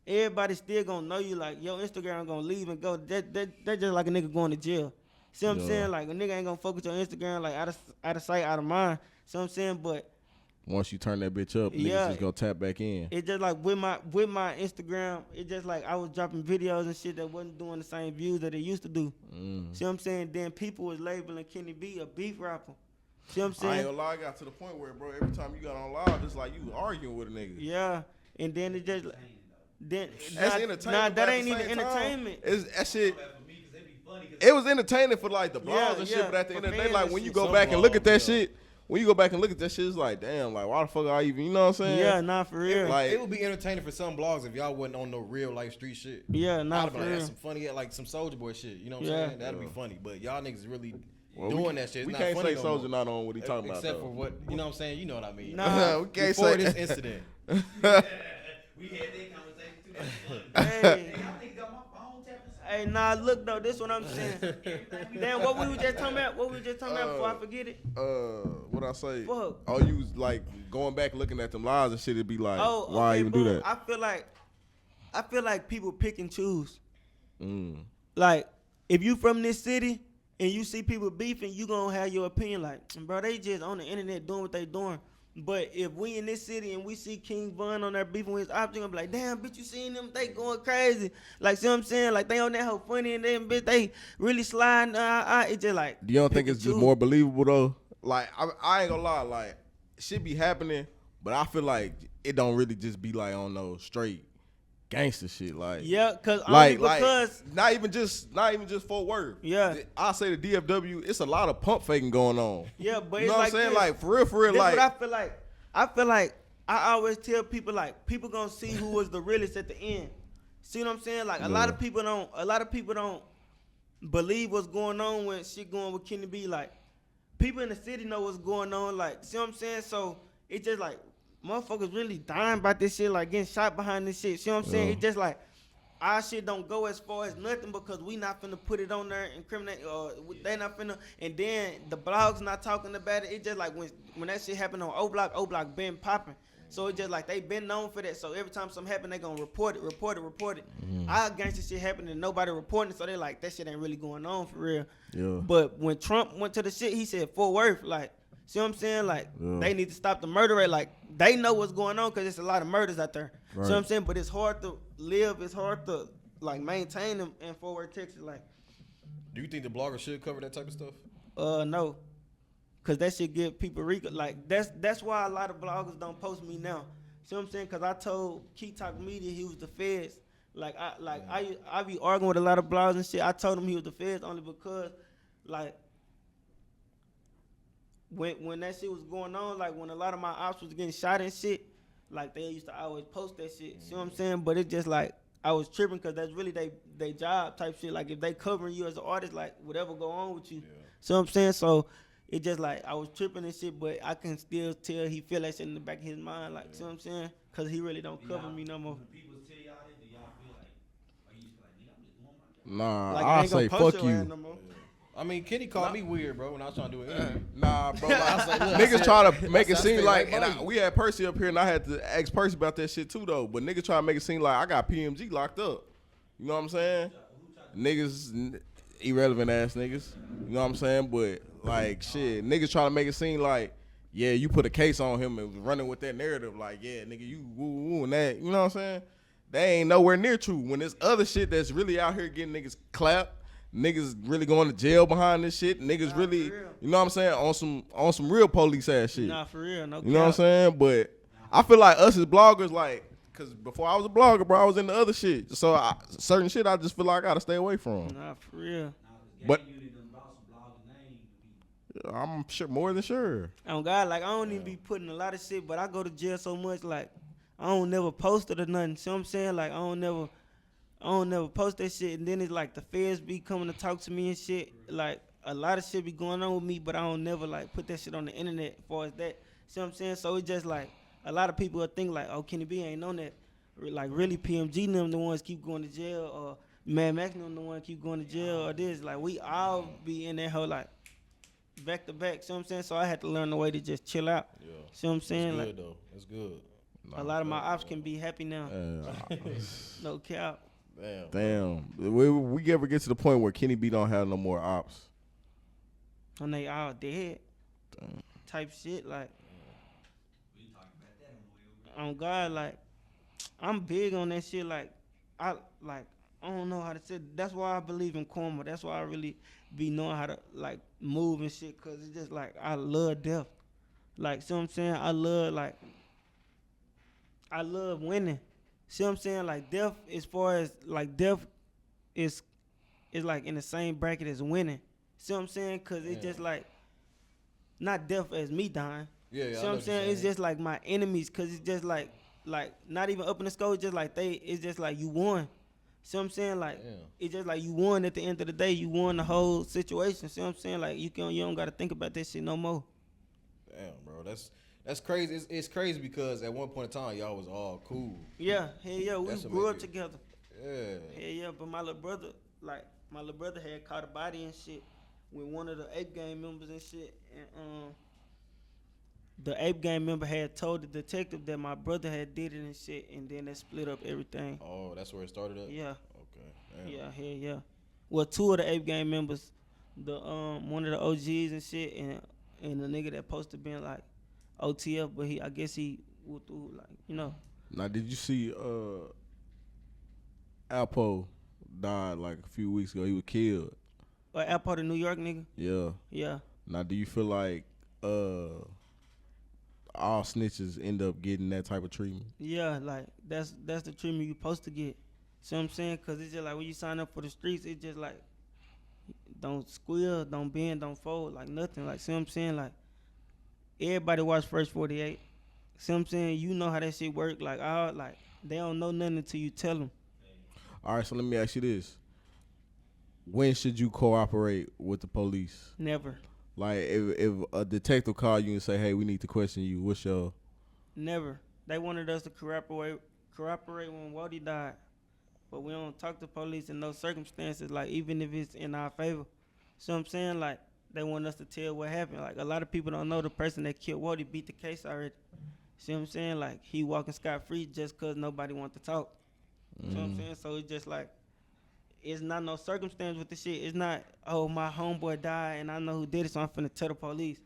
everybody still gonna know you. Like your Instagram gonna leave and go. That just like a nigga going to jail. See what I'm Yeah. saying? Like a nigga ain't gonna fuck with your Instagram like out of sight, out of mind. See what I'm saying? But Once you turn that bitch up, niggas Yeah. just go tap back in. it just like with my Instagram, it just like I was dropping videos and shit that wasn't doing the same views that it used to do. See what I'm saying? Then people was labeling Kenny B a beef rapper. See what I'm I ain't saying? gonna lie, I got to the point where, bro, every time you got on live, it's like you was arguing with a nigga. Yeah, and then it just then That's nah, entertainment. nah, but that at ain't the even same time, entertainment. It's, that shit. For me, 'cause they be funny. 'Cause It was entertaining for like the blogs Yeah, and shit, yeah, but at the end for of the day, fans like and when you shit. go Some back and look at that blogs, yeah. shit, when you go back and look at that shit, it's like, damn, like why the fuck I even, you know what I'm saying? Yeah, nah, for real. Like, It would be entertaining for some blogs if y'all wasn't on no real life street shit. Yeah, nah, I'd be for like, real. that's some funny, like some Soldier Boy shit. You know what I'm Yeah. saying? That'd be funny. But y'all niggas really doing that shit. It's We not can't funny say no Soldier more. not on what he talking about. Except for though. what, you know what I'm saying? You know what I mean. Nah. We can't Before say this incident. We had that conversation too. That's funny. Hey, Hey, I think got my phone tapping. hey, nah, look though, this what I'm saying. Damn, what we was just talking about? What we was just talking about before I forget it? What I say? Fuck. Oh, you was like going back looking at them lies and shit. It'd be like, Oh, why okay, even boom. do that? I feel like people pick and choose. Mm. Like, if you from this city and you see people beefing, you gonna have your opinion. Like, bro, they just on the internet doing what they doing. But if we in this city and we see King Vaughn on there beefing with his ops, you gonna be like, damn, bitch, you seen them? They going crazy. Like, see what I'm saying? Like, they on that whole funny and then, bitch, they really sliding. It's just like. You don't pick think and it's just choose. more believable though? Like I ain't gonna lie, like shit be happening, but I feel like it don't really just be like on no straight gangster shit. Like Yeah, cause like only because not even just Fort Worth. Yeah. I say the DFW, it's a lot of pump faking going on. yeah, but You it's know what like I'm saying? this. Like for real, This like what I feel like. I feel like I always tell people like people gonna see who was the realest at the end. See what I'm saying? Like a lot of people don't believe what's going on when shit going with Kenny B. Like people in the city know what's going on. Like see what I'm saying? So it's just like motherfuckers really dying about this shit, like getting shot behind this shit. See what I'm saying? Yeah. It's just like our shit don't go as far as nothing because we not finna put it on there and incriminate or they not finna, and then the blogs not talking about it. It's just like when that shit happened on O Block been popping. So it's just like they been known for that. So every time something happen, they gonna report it. Our gangster shit happened and nobody reporting it. So they like that shit ain't really going on for real. Yeah. But when Trump went to the shit, he said Fort Worth, like, see what I'm saying? Like, they need to stop the murder rate. Like, they know what's going on because there's a lot of murders out there. Right. See what I'm saying? But it's hard to live. It's hard to, like, maintain them in Fort Worth, Texas. Like, Do you think the blogger should cover that type of stuff? no. Because that shit give people like, that's why a lot of bloggers don't post me now. See what I'm saying? Because I told Key Talk Media he was the feds. Like, I be arguing with a lot of bloggers and shit. I told him he was the feds only because, like, when that shit was going on, like when a lot of my ops was getting shot and shit, like they used to always post that shit. See what I'm saying? But it's just like I was tripping because that's really they job type shit. Like if they covering you as an artist, like whatever go on with you. See what I'm saying? So it just like I was tripping and shit, but I can still tell he feel that shit in the back of his mind. Like see what I'm saying? Because he really don't cover me no more. When people tell y'all that, do y'all feel like, or you just feel like, nigga, I'm just doing my job? Nah, Like I ain't gonna say post fuck your ass you. no more. I mean, Kenny called me weird, bro, when I was trying to do an interview. Nah, bro. Like, I was like, look, I niggas said- try to make I it said, seem stay like, right and by you. we had Percy up here, and I had to ask Percy about that shit too, though. But niggas try to make it seem like I got PMG locked up. You know what I'm saying? Niggas, irrelevant ass niggas. You know what I'm saying? But like, shit, niggas try to make it seem like, yeah, you put a case on him and was running with that narrative, like, yeah, nigga, you woo woo and that. You know what I'm saying? They ain't nowhere near true. When there's other shit that's really out here getting niggas clapped. Niggas really going to jail behind this shit. Niggas really, for real. you know what I'm saying, on some real police ass shit. Nah, for real, no. You know what I'm saying? But I feel like us as bloggers, like, cause before I was a blogger, bro, I was into other shit. So certain shit, I just feel like I gotta stay away from. Nah, for real. But- Gang unit done brought some blogging name. I'm sure, more than sure. On God, like I don't even be putting a lot of shit, but I go to jail so much, like I don't never post it or nothing. See what I'm saying? Like I don't never post that shit, and then it's like the feds be coming to talk to me and shit. Like a lot of shit be going on with me, but I don't never like put that shit on the internet as far as that. See what I'm saying? So it's just like a lot of people will think like, oh, Kenny B ain't on that. Like really PMG and them the ones keep going to jail, or Mad Max and them the ones keep going to jail, or this. Like we all be in that whole like back to back. See what I'm saying? So I had to learn the way to just chill out. Yeah. See what I'm saying? It's Like good, though. It's good. a lot of my ops can be happy now. No cap. Damn. Damn. We ever get to the point where Kenny B don't have no more ops? And they all dead. Type shit. Like, on God, like, I'm big on that shit. Like, I don't know how to say it. That's why I believe in karma. That's why I really be knowing how to, like, move and shit. Because it's just, like, I love death. Like, see what I'm saying? I love winning. See what I'm saying? Like death, as far as like death is like in the same bracket as winning. See what I'm saying? Cause it's just like not death as me dying. Yeah, See what I'm saying? It's just like my enemies, cause it's just like not even up in the score. It's just like it's just like you won. See what I'm saying? Like, Damn. it's just like you won at the end of the day. You won the whole situation. See what I'm saying? Like, you don't got to think about that shit no more. Damn, bro, that's crazy. It's crazy because at one point in time y'all was all cool. Yeah, hell yeah, we That's what grew make up it- together. Yeah. Hell yeah, but my little brother had caught a body and shit with one of the Ape Gang members and shit. And the Ape Gang member had told the detective that my brother had did it and shit, and then they split up everything. Oh, that's where it started at. Yeah, Okay. Damn. yeah, hell yeah. Well, two of the Ape Gang members, the one of the OGs and shit, and the nigga that posted being like OTF, but I guess he went through like, you know. Now, did you see Alpo died like a few weeks ago? He was killed. Alpo, the New York nigga. Yeah. Yeah. Now, do you feel like all snitches end up getting that type of treatment? Yeah, like that's the treatment you supposed to get. See what I'm saying? Cause it's just like when you sign up for the streets, it's just like don't squeal, don't bend, don't fold, like nothing. Like, see what I'm saying? Like everybody watch First 48. See what I'm saying? You know how that shit work. Like they don't know nothing until you tell them. All right, so let me ask you this: when should you cooperate with the police? Never, Like, if a detective call you and say, "Hey, we need to question you," what's your? never. They wanted us to cooperate when Woadie died, but we don't talk to police in those circumstances. Like, even if it's in our favor. See what I'm saying? Like, they want us to tell what happened. Like, a lot of people don't know the person that killed Woadie beat the case already. See what I'm saying? Like, he walking scot-free just because nobody want to talk. See what I'm saying? So it's just like, it's not no circumstance with the shit. It's not, oh, my homeboy died and I know who did it, so I'm finna tell the police.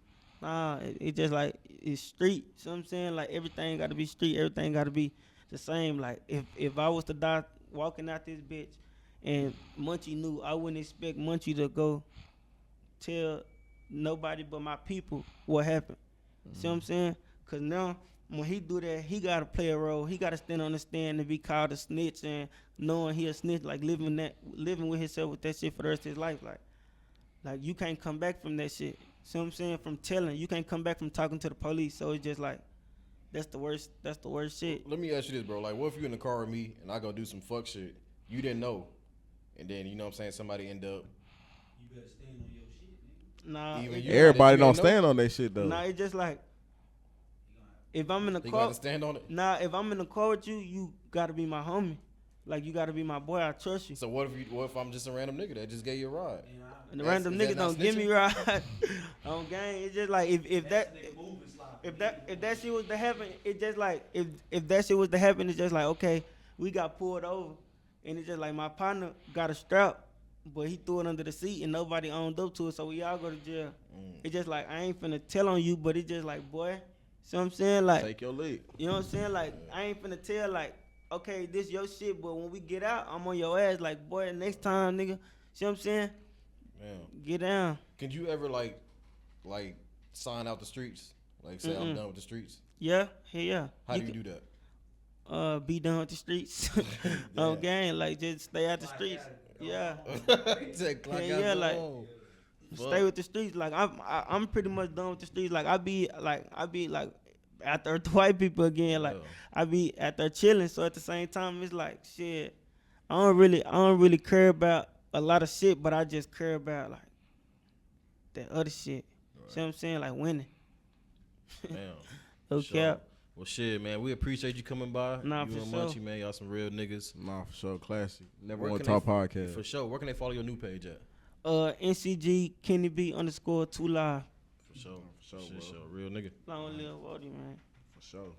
Nah, it just like, it's street. See what I'm saying? Like, everything got to be street. Everything got to be the same. Like, if I was to die walking out this bitch and Munchie knew, I wouldn't expect Munchie to go tell nobody but my people what happened. See what I'm saying? Because now, when he do that, he got to play a role. He got to stand on the stand and be called a snitch, and knowing he a snitch, like living with himself with that shit for the rest of his life. Like you can't come back from that shit. See what I'm saying? From telling. You can't come back from talking to the police. So it's just like, that's the worst shit. Let me ask you this, bro. Like, what if you in the car with me and I go do some fuck shit you didn't know, and then you know what I'm saying, somebody end up. You better stand on your shit, nigga. Nah, Even you- Everybody you don't ain't know? stand on that shit though. nah, it's just like, if I'm in the You car, gotta stand on it. nah, if I'm in the car with you, you gotta be my homie. Like, you gotta be my boy. I trust you. So what if I'm just a random nigga that just gave you a ride? And the That's- random is that niggas not don't give me snitching? right on game. It's just like if that shit was to happen, it just like if that shit was to happen, it's just like, okay, we got pulled over, and it's just like my partner got a strap, but he threw it under the seat and nobody owned up to it, so we all go to jail. It's just like, I ain't finna tell on you, but it's just like, boy, see what I'm saying? Like, Take your lead. you know what I'm saying? Like, I ain't finna tell, like, okay, this your shit, but when we get out, I'm on your ass. Like, boy, next time, nigga, see what I'm saying? Damn. Get down. Can you ever like sign out the streets? Like, say I'm done with the streets. Yeah, yeah. How do you do that? Be done with the streets. On game, like, just stay out the streets. Yeah. Yeah, like, stay with the streets. Like, I'm pretty much done with the streets. Like, I be like after the white people again. Like, I be out there chilling. So at the same time, it's like, shit, I don't really care about a lot of shit, but I just care about like that other shit. Right. See what I'm saying? Like winning. Damn. No cap. Well, shit, man. We appreciate you coming by. Nah, you for and sure. Munchie, man. Y'all some real niggas. Nah, for sure, classic. Never Where want can to talk podcast. For sure. Where can they follow your new page at? NCG Kenny B _2live. For sure. For sure, Shit, bro. sure. Real nigga. Long live Woadie, man. For sure.